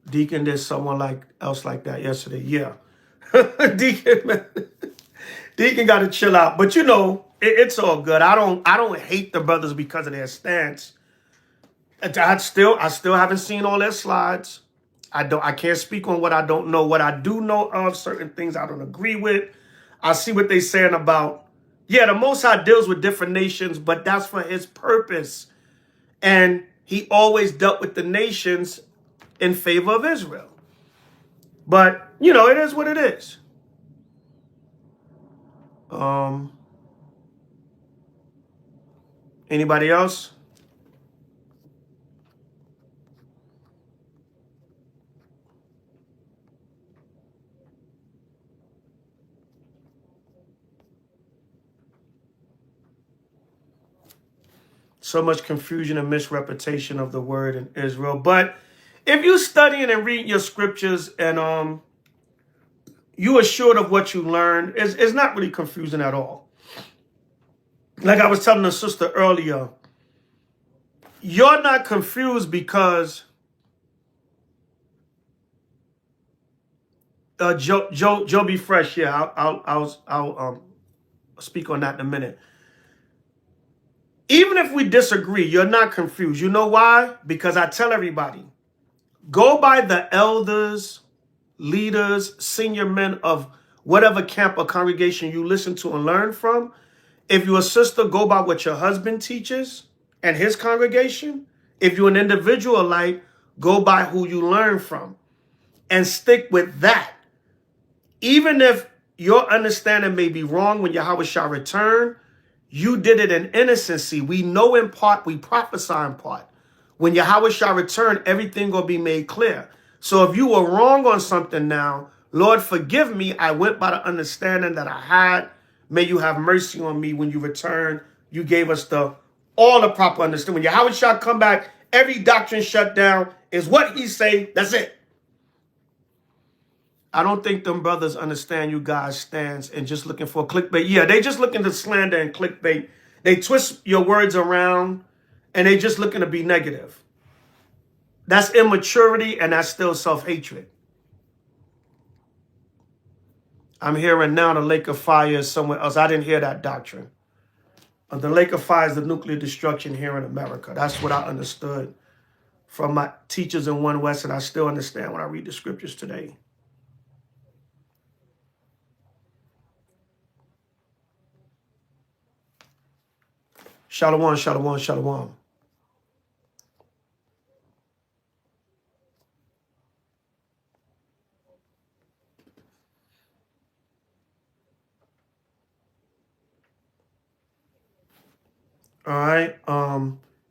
Speaker 1: Deacon did someone else like that yesterday. Yeah. Deacon got to chill out. But it's all good. I don't hate the brothers because of their stance. I still haven't seen all their slides. I can't speak on what I don't know. What I do know of, certain things I don't agree with. I see what they're saying about, yeah, the Most High deals with different nations, but that's for his purpose. And he always dealt with the nations in favor of Israel. But, it is what it is. Anybody else? So much confusion and misrepresentation of the word in Israel. But if you studying and reading your scriptures and you assured of what you learned, it's not really confusing at all. Like I was telling the sister earlier, you're not confused because Joe be fresh. Yeah, I'll speak on that in a minute. Even if we disagree, you're not confused. You know why? Because I tell everybody, go by the elders, leaders, senior men of whatever camp or congregation you listen to and learn from. If you're a sister, go by what your husband teaches and his congregation. If you're an individualite, go by who you learn from and stick with that. Even if your understanding may be wrong when Yahweh shall return, you did it in innocency. We know in part, we prophesy in part. When Yahweh shall return, everything will be made clear. So if you were wrong on something now, Lord, forgive me. I went by the understanding that I had. May you have mercy on me when you return. You gave us all the proper understanding. When Yahweh shall come back, every doctrine shut down is what he say. That's it. I don't think them brothers understand you guys' stance and just looking for clickbait. Yeah, they just looking to slander and clickbait. They twist your words around and they just looking to be negative. That's immaturity and that's still self-hatred. I'm hearing now the lake of fire is somewhere else. I didn't hear that doctrine. The lake of fire is the nuclear destruction here in America. That's what I understood from my teachers in One West, and I still understand when I read the scriptures today. Shalom, shalom, shalom. All right.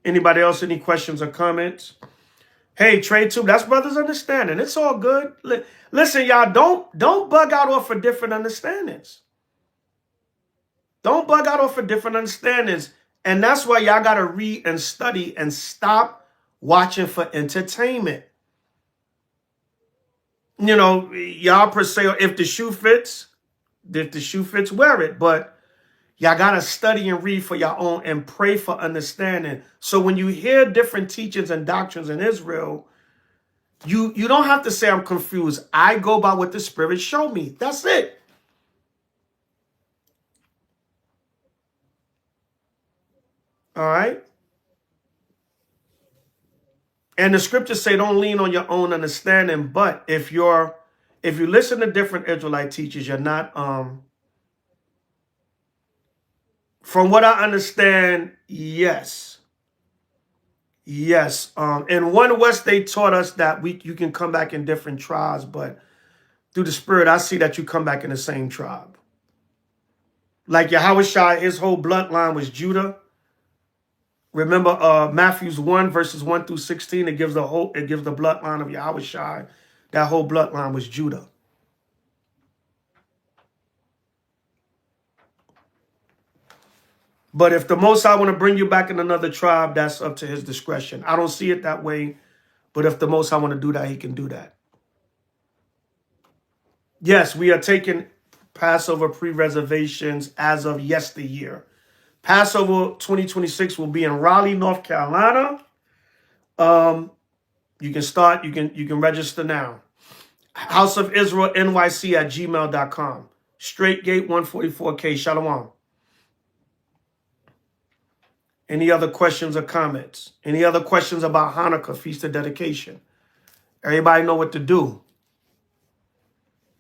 Speaker 1: Anybody else, any questions or comments? Hey, TradeTube, that's brothers understanding. It's all good. Listen, y'all, don't bug out off for different understandings. Don't bug out off for different understandings. And that's why y'all got to read and study and stop watching for entertainment. You know, y'all per se, if the shoe fits, wear it. But y'all got to study and read for your own and pray for understanding. So when you hear different teachings and doctrines in Israel, you don't have to say I'm confused. I go by what the Spirit showed me. That's it. All right. And the scriptures say don't lean on your own understanding. But if you listen to different Israelite teachers, you're not from what I understand, yes. Yes. In One West, they taught us that you can come back in different tribes, but through the Spirit, I see that you come back in the same tribe. Like Yahushua, his whole bloodline was Judah. Remember Matthew 1, verses 1 through 16, it gives the bloodline of Yahushua. That whole bloodline was Judah. But if the Most High want to bring you back in another tribe, that's up to his discretion. I don't see it that way, but if the Most High want to do that, he can do that. Yes, we are taking Passover pre-reservations as of yesteryear. Passover 2026 will be in Raleigh, North Carolina. You can start, you can register now. House of Israel NYC at gmail.com. Straight Gate 144K. Shalom. Any other questions or comments? Any other questions about Hanukkah, Feast of Dedication? Everybody know what to do.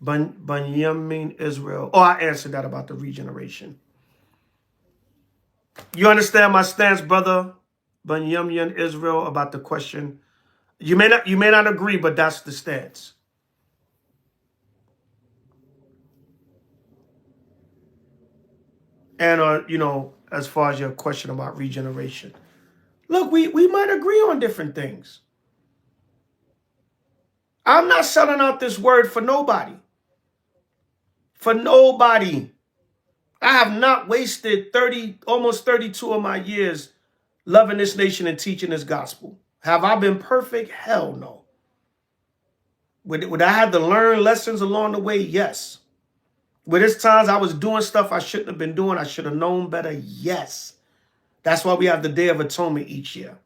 Speaker 1: Bunyamin Israel. Oh, I answered that about the regeneration. You understand my stance, brother? Bunyamin Israel, about the question. You may not agree, but that's the stance. And you know, as far as your question about regeneration. Look, we might agree on different things. I'm not selling out this word for nobody. For nobody. I have not wasted almost 32 of my years loving this nation and teaching this gospel. Have I been perfect? Hell no. Would I have to learn lessons along the way? Yes. Would there's times I was doing stuff I shouldn't have been doing, I should have known better? Yes. That's why we have the Day of Atonement each year.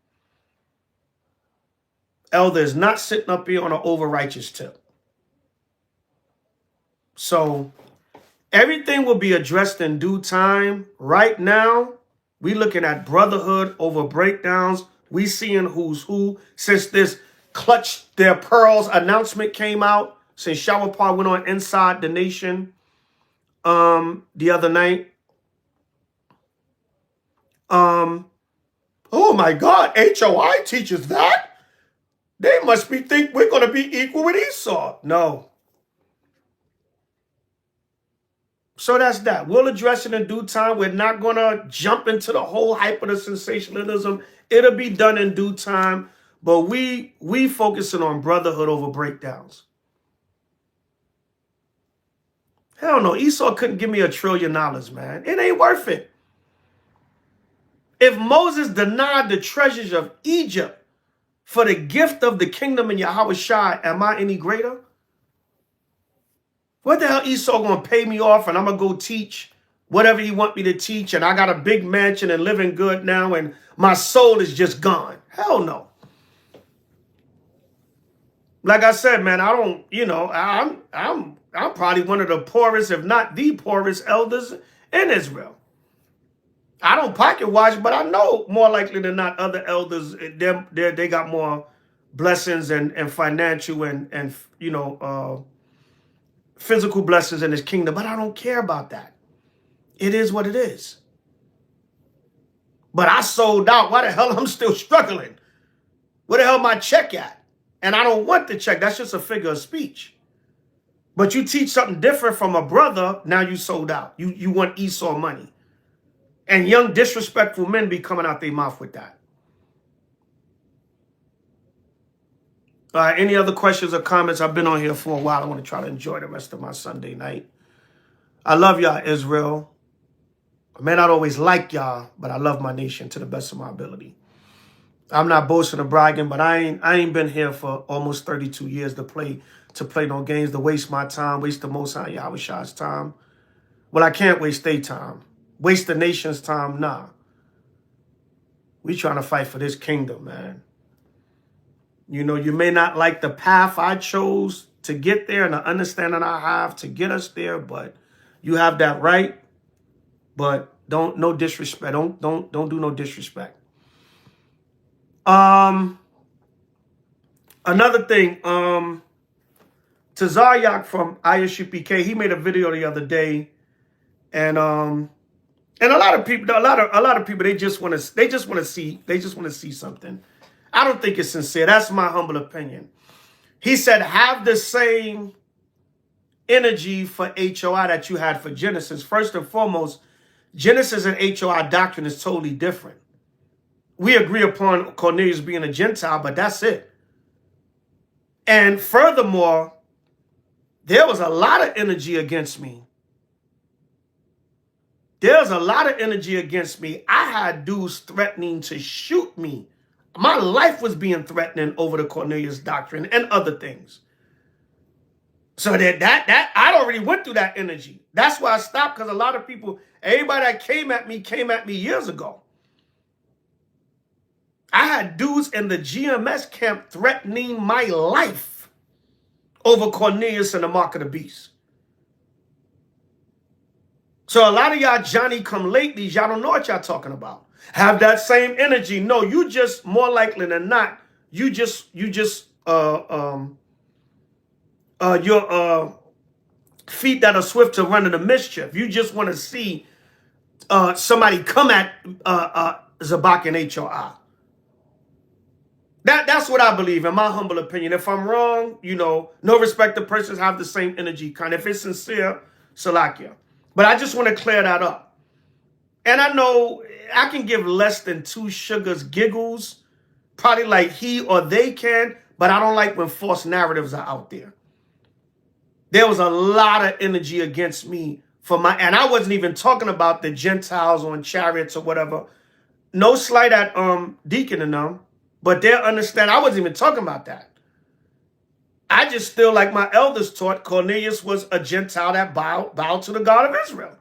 Speaker 1: Elder is not sitting up here on an over-righteous tip. So everything will be addressed in due time. Right now, we looking at brotherhood over breakdowns. We seeing who's who. Since this clutch their pearls announcement came out, since H.O.I went on Inside the Nation the other night. Oh my God, H.O.I teaches that? They must think we're going to be equal with Esau. No. So that's that. We'll address it in due time. We're not going to jump into the whole hype of the sensationalism. It'll be done in due time. But we focusing on brotherhood over breakdowns. Hell no. Esau couldn't give me $1 trillion, man. It ain't worth it. If Moses denied the treasures of Egypt for the gift of the kingdom in Yahushua, am I any greater? What the hell Esau going to pay me off and I'm going to go teach whatever he want me to teach and I got a big mansion and living good now and my soul is just gone? Hell no. Like I said, man, I don't, I'm probably one of the poorest, if not the poorest elders in Israel. I don't pocket watch, but I know more likely than not other elders, they got more blessings and financial and physical blessings in his kingdom, but I don't care about that. It is what it is. But I sold out. Why the hell I'm still struggling? Where the hell my check at? And I don't want the check. That's just a figure of speech. But you teach something different from a brother, now you sold out. You want Esau money. And young disrespectful men be coming out their mouth with that. All right, any other questions or comments? I've been on here for a while. I want to try to enjoy the rest of my Sunday night. I love y'all, Israel. I may not always like y'all, but I love my nation to the best of my ability. I'm not boasting or bragging, but I ain't been here for almost 32 years to play no games, to waste my time, waste the Most High Yahushua's time. Well, I can't waste their time. Waste the nation's time, nah. We trying to fight for this kingdom, man. You know, you may not like the path I chose to get there and the understanding I have to get us there, but you have that right. But no disrespect. Don't do no disrespect. Another thing, Tazaryak from ISUPK, he made a video the other day, and a lot of people, they just want to see something. I don't think it's sincere. That's my humble opinion. He said, have the same energy for H.O.I that you had for Genesis. First and foremost, Genesis and H.O.I doctrine is totally different. We agree upon Cornelius being a Gentile, but that's it. And furthermore, there was a lot of energy against me. There's a lot of energy against me. I had dudes threatening to shoot me. My life was being threatened over the Cornelius doctrine and other things. So that I already went through that energy. That's why I stopped, because a lot of people, everybody that came at me years ago. I had dudes in the GMS camp threatening my life over Cornelius and the Mark of the Beast. So a lot of y'all Johnny-come-latelys, y'all don't know what y'all talking about. Have that same energy. No, you just, more likely than not, your feet that are swift to run into mischief. You just want to see somebody come at Zabach and H.O.I. That's what I believe, in my humble opinion. If I'm wrong, no respect to persons have the same energy kind. If it's sincere, Salakia. But I just want to clear that up. And I know I can give less than 2 sugars giggles, probably like he or they can, but I don't like when false narratives are out there. There was a lot of energy against me and I wasn't even talking about the Gentiles on chariots or whatever. No slight at Deacon and them, but they'll understand. I wasn't even talking about that. I just feel like my elders taught Cornelius was a Gentile that bowed to the God of Israel.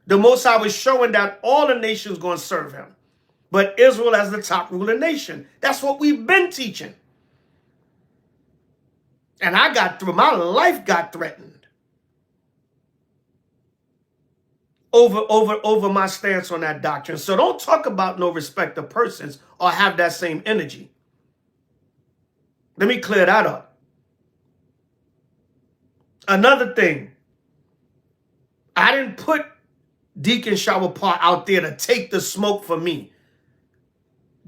Speaker 1: The Most High was showing that all the nations going to serve him, but Israel as the top ruling nation. That's what we've been teaching. And I got through, my life got threatened over my stance on that doctrine. So don't talk about no respect of persons or have that same energy. Let me clear that up. Another thing, I didn't put Deacon Shawapar out there to take the smoke for me.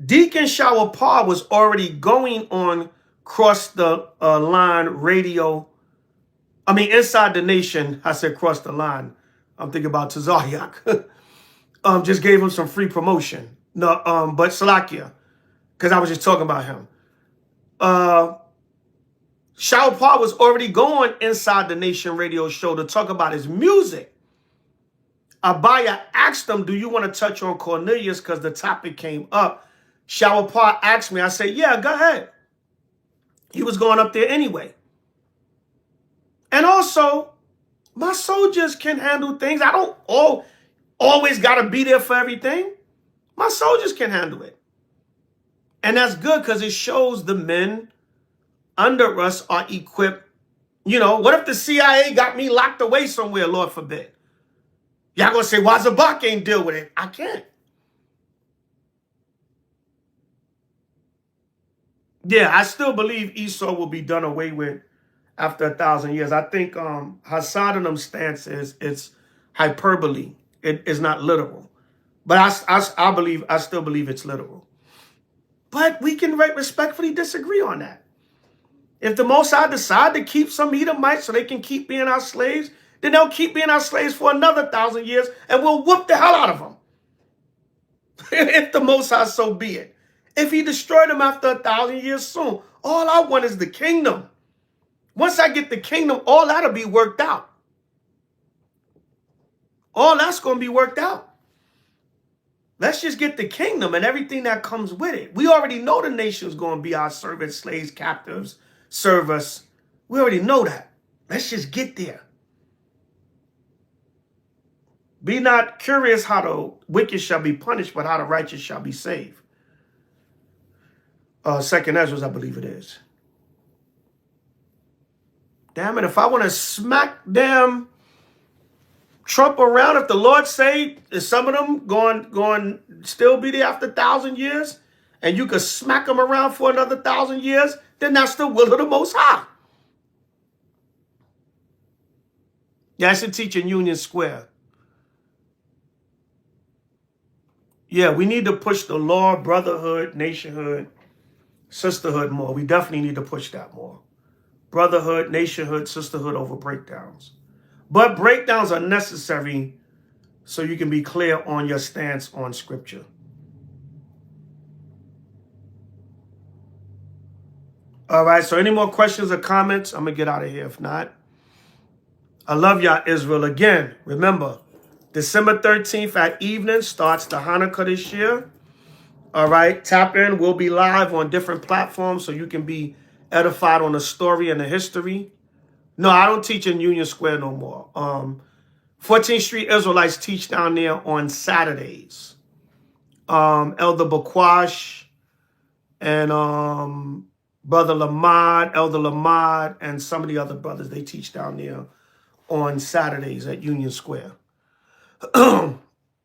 Speaker 1: Deacon Shawapar was already going on cross the line radio. I mean, inside the nation. I said cross the line. I'm thinking about Tazaryak. Just gave him some free promotion. No, but Salakia, because I was just talking about him. Shawapar was already going inside the nation radio show to talk about his music. Abaya asked him, do you want to touch on Cornelius? Because the topic came up. Shawapar asked me. I said, yeah, go ahead. He was going up there anyway. And also, my soldiers can handle things. I don't always got to be there for everything. My soldiers can handle it. And that's good because it shows the men under us are equipped. You know, what if the CIA got me locked away somewhere, Lord forbid? Y'all going to say, why Zabach ain't deal with it? I can't. Yeah, I still believe Esau will be done away with after 1,000 years. I think Hassan and them stance is it's hyperbole. It is not literal. But I still believe it's literal. But we can respectfully disagree on that. If the Most High decide to keep some Edomites so they can keep being our slaves, then they'll keep being our slaves for another 1,000 years and we'll whoop the hell out of them. If the Most High so be it. If he destroyed them after 1,000 years soon, all I want is the kingdom. Once I get the kingdom, all that'll be worked out. All that's going to be worked out. Let's just get the kingdom and everything that comes with it. We already know the nation's going to be our servants, slaves, captives, serve us. We already know that. Let's just get there. Be not curious how the wicked shall be punished, but how the righteous shall be saved. Second Ezra, I believe it is. Damn it, if I want to smack them Trump around, if the Lord say is some of them going still be there after 1,000 years, and you could smack them around for another 1,000 years, then that's the will of the Most High. Yeah, I should teach in Union Square. Yeah, we need to push the law, brotherhood, nationhood, sisterhood more. We definitely need to push that more. Brotherhood, nationhood, sisterhood over breakdowns. But breakdowns are necessary so you can be clear on your stance on scripture. All right, so any more questions or comments? I'm going to get out of here. If not, I love y'all, Israel. Again, remember, December 13th at evening starts the Hanukkah this year. All right, tap in. We'll be live on different platforms so you can be edified on the story and the history. No, I don't teach in Union Square no more. 14th Street Israelites teach down there on Saturdays. Elder Bakwash and Brother Lamad, Elder Lamad, and some of the other brothers, they teach down there on Saturdays at Union Square.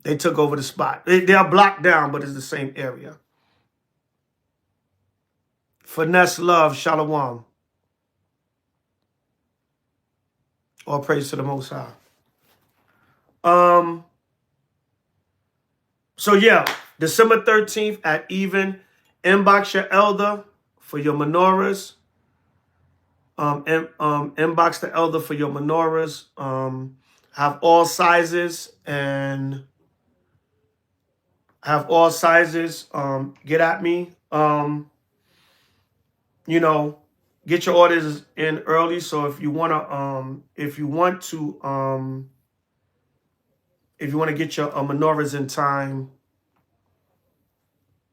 Speaker 1: They took over the spot. They are blocked down, but it's the same area. Finesse love, shalom. All praise to the Most High. So yeah, December 13th at even, inbox your elder for your menorahs. Inbox the elder for your menorahs. Have all sizes and have all sizes. Get at me. You know, get your orders in early. So if you want to get your menorahs in time,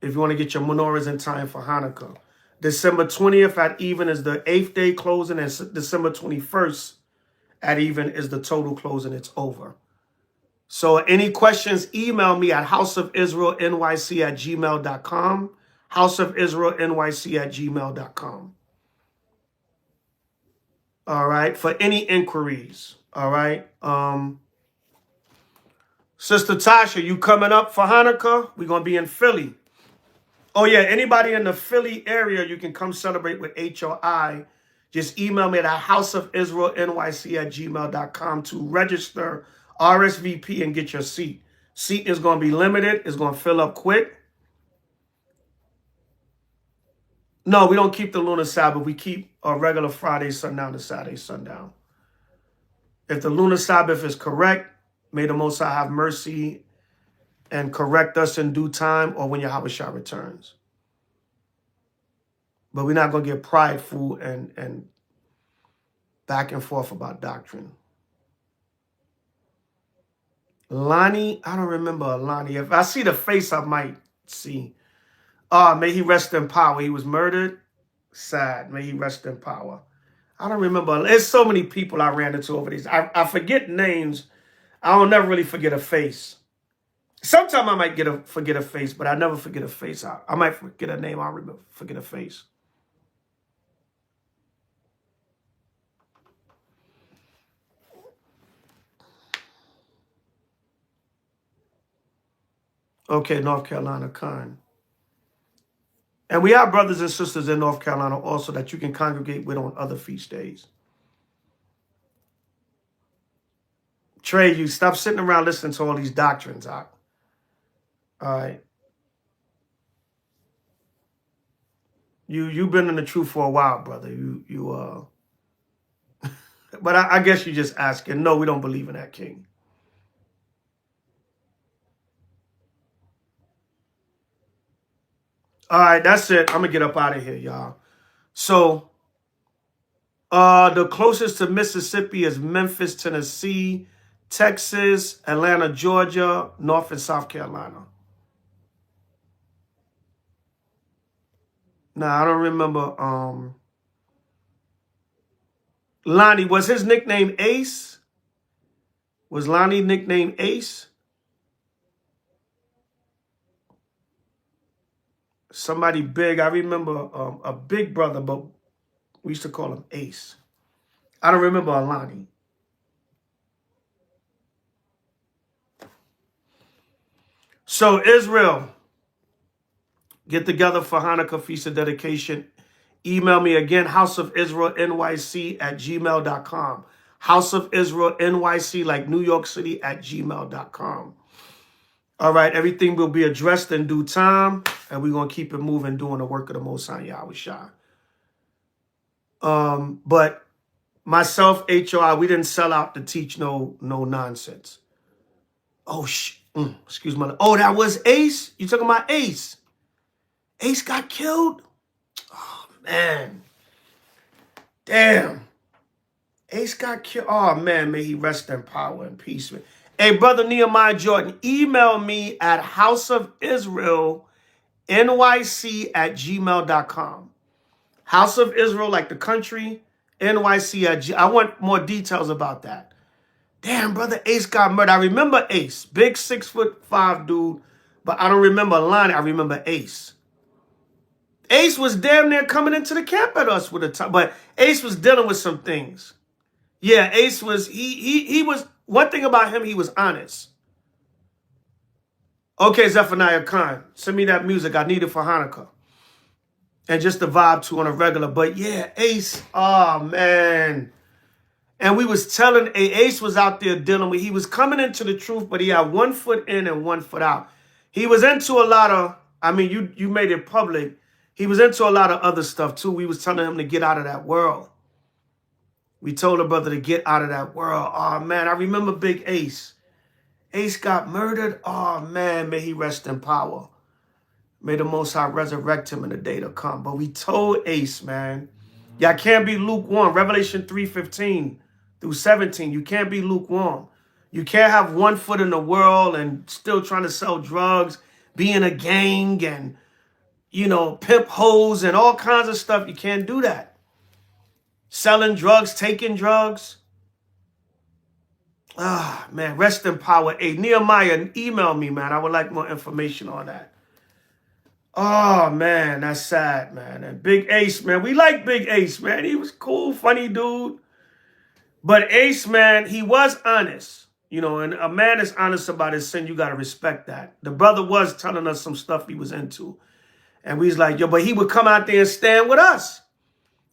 Speaker 1: if you want to get your menorahs in time for Hanukkah. December 20th at even is the 8th day closing, and December 21st at even is the total closing. It's over. So any questions, email me at houseofisraelnyc@gmail.com. houseofisraelnyc@gmail.com. All right, for any inquiries. All right. Sister Tasha, you coming up for Hanukkah? We're going to be in Philly. Oh, yeah, anybody in the Philly area, you can come celebrate with H.O.I. Just email me at houseofisraelnyc@gmail.com to register, RSVP, and get your seat. Seat is going to be limited. It's going to fill up quick. No, we don't keep the lunar Sabbath. We keep a regular Friday sundown to Saturday sundown. If the lunar Sabbath is correct, may the Most High have mercy and correct us in due time or when Yahweh Shah returns. But we're not going to get prideful and back and forth about doctrine. Lonnie, I don't remember Lonnie. If I see the face, I might see. May he rest in power. He was murdered. Sad. May he rest in power. I don't remember. There's so many people I ran into over these. I forget names. I don't never really forget a face. Sometimes I might forget a face, but I never forget a face. I might forget a name. I remember forget a face. Okay, North Carolina, Khan. And we have brothers and sisters in North Carolina also that you can congregate with on other feast days. Trey, you stop sitting around listening to all these doctrines. All right. You've been in the truth for a while, brother. But I guess you just asking. No, we don't believe in that, King. All right, that's it. I'm gonna get up out of here, y'all. So, the closest to Mississippi is Memphis, Tennessee, Texas, Atlanta, Georgia, North and South Carolina. Now, I don't remember. Lonnie, was his nickname Ace? Was Lonnie nicknamed Ace? Somebody big. I remember a big brother, but we used to call him Ace. I don't remember Lonnie. So Israel, get together for Hanukkah Feast of Dedication. Email me again, houseofisraelnyc@gmail.com. houseofisraelnyc, like New York City, @gmail.com. All right, everything will be addressed in due time, and we're going to keep it moving, doing the work of the Most High Yahweh Shah. But myself, H.O.I, we didn't sell out to teach no nonsense. Oh, excuse me. Oh, that was Ace? You talking about Ace? Ace got killed? Oh, man. Damn. Ace got killed. Oh, man, may he rest in power and peace. Hey, Brother Nehemiah Jordan, email me at houseofisraelnyc@gmail.com. House of Israel, like the country, NYC. I want more details about that. Damn, Brother Ace got murdered. I remember Ace, big 6'5" dude, but I don't remember Lonnie. I remember Ace. Ace was damn near coming into the camp at us with a time, but Ace was dealing with some things. Yeah, Ace was, he was, one thing about him, he was honest. Okay, Zephaniah Khan, send me that music. I need it for Hanukkah. And just the vibe to on a regular. But yeah, Ace, oh man. And we was telling, Ace was out there dealing with, he was coming into the truth, but he had 1 foot in and 1 foot out. He was into a lot of, I mean, you made it public. He was into a lot of other stuff too. We was telling him to get out of that world. We told a brother to get out of that world. Oh man, I remember Big Ace. Ace got murdered. Oh man, may he rest in power. May the Most High resurrect him in the day to come. But we told Ace, man, y'all can't be lukewarm. Revelation 3:15-17. You can't be lukewarm. You can't have 1 foot in the world and still trying to sell drugs, be in a gang, and pimp hoes and all kinds of stuff. You can't do that. Selling drugs, taking drugs. Ah, man, rest in power. Hey, Nehemiah, email me, man. I would like more information on that. Oh, man, that's sad, man. And Big Ace, man. We like Big Ace, man. He was cool, funny dude. But Ace, man, he was honest. And a man is honest about his sin. You got to respect that. The brother was telling us some stuff he was into. And we was like, yo, but he would come out there and stand with us.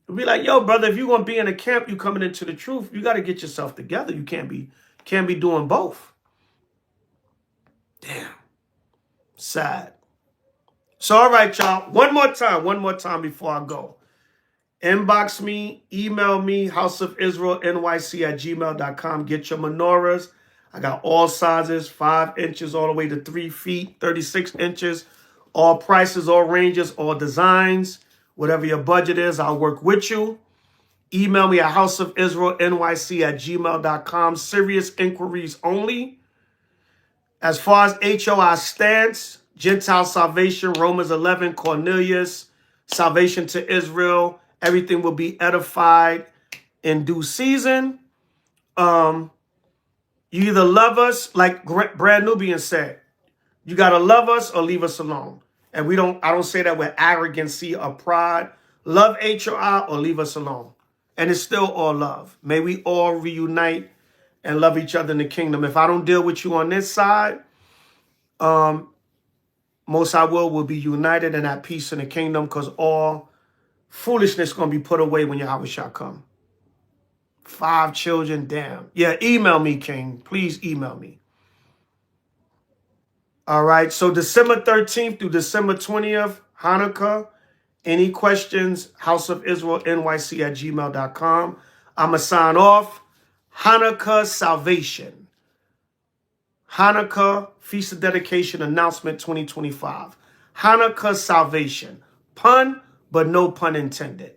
Speaker 1: We'd be like, yo, brother, if you're going to be in a camp, you coming into the truth, you got to get yourself together. You can't be doing both. Damn. Sad. So, all right, y'all. One more time before I go. Inbox me, email me, houseofisraelnyc@gmail.com. Get your menorahs. I got all sizes, 5 inches all the way to 3 feet, 36 inches. All prices, all ranges, all designs. Whatever your budget is, I'll work with you. Email me at houseofisraelnyc@gmail.com. Serious inquiries only. As far as H.O.I. stance, Gentile salvation, Romans 11, Cornelius, salvation to Israel, everything will be edified in due season. You either love us, like Brad Nubian said, you got to love us or leave us alone. And I don't say that with arrogancy or pride. Love H.O.I. or leave us alone. And it's still all love. May we all reunite and love each other in the kingdom. If I don't deal with you on this side, Most High will be united and at peace in the kingdom, because all foolishness going to be put away when Yahweh shall come. 5 children, damn. Yeah, email me, King. Please email me. All right, so December 13th through December 20th, Hanukkah. Any questions, houseofisraelnyc@gmail.com. I'm going to sign off. Hanukkah salvation. Hanukkah Feast of Dedication announcement 2025. Hanukkah salvation. Pun, but no pun intended.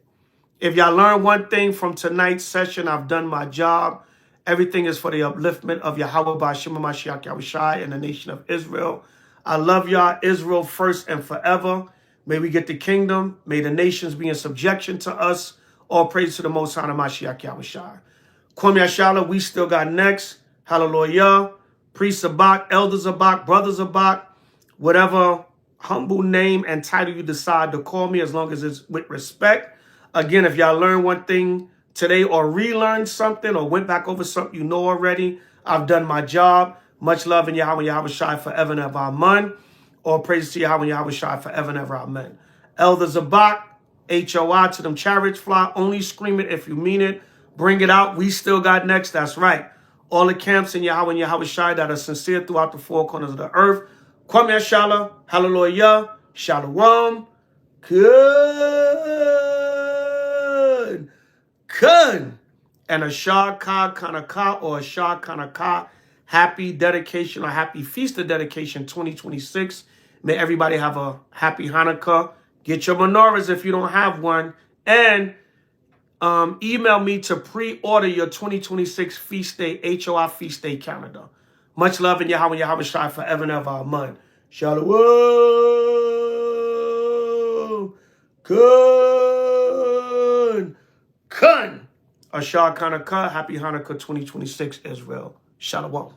Speaker 1: If y'all learn one thing from tonight's session, I've done my job. Everything is for the upliftment of Yahweh B'Shem Mashiach Yahushai and the nation of Israel. I love y'all, Israel first and forever. May we get the kingdom. May the nations be in subjection to us. All praise to the Most High Mashiach Yahushai. Kwam Yashala, we still got next. Hallelujah. Priest Zabach, Elder Zabach, Brother Zabach, whatever humble name and title you decide to call me, as long as it's with respect. Again, if y'all learned one thing today or relearned something or went back over something you know already, I've done my job. Much love in Yahweh, Yahweh Shai forever and ever. Amen. All praise to Yahweh, Yahweh Shai forever and ever. Amen. Elder Zabach, H.O.I. to them chariots fly. Only scream it if you mean it. Bring it out. We still got next. That's right. All the camps in Yahweh and Yahweh Shai that are sincere throughout the 4 corners of the earth. Kwam Yashala. Hallelujah. Shalom. Kun. And a Shah Ka Kanaka or a Shah Kanaka. Happy dedication or happy feast of dedication 2026. May everybody have a happy Hanukkah. Get your menorahs if you don't have one. And email me to pre-order your 2026 feast day, H.O.I. feast day calendar. Much love in Yahweh, Yahweh Shai forever and ever. Amen. Shalom. Kun. Ashar Kanaka. Happy Hanukkah 2026, Israel. Shalom.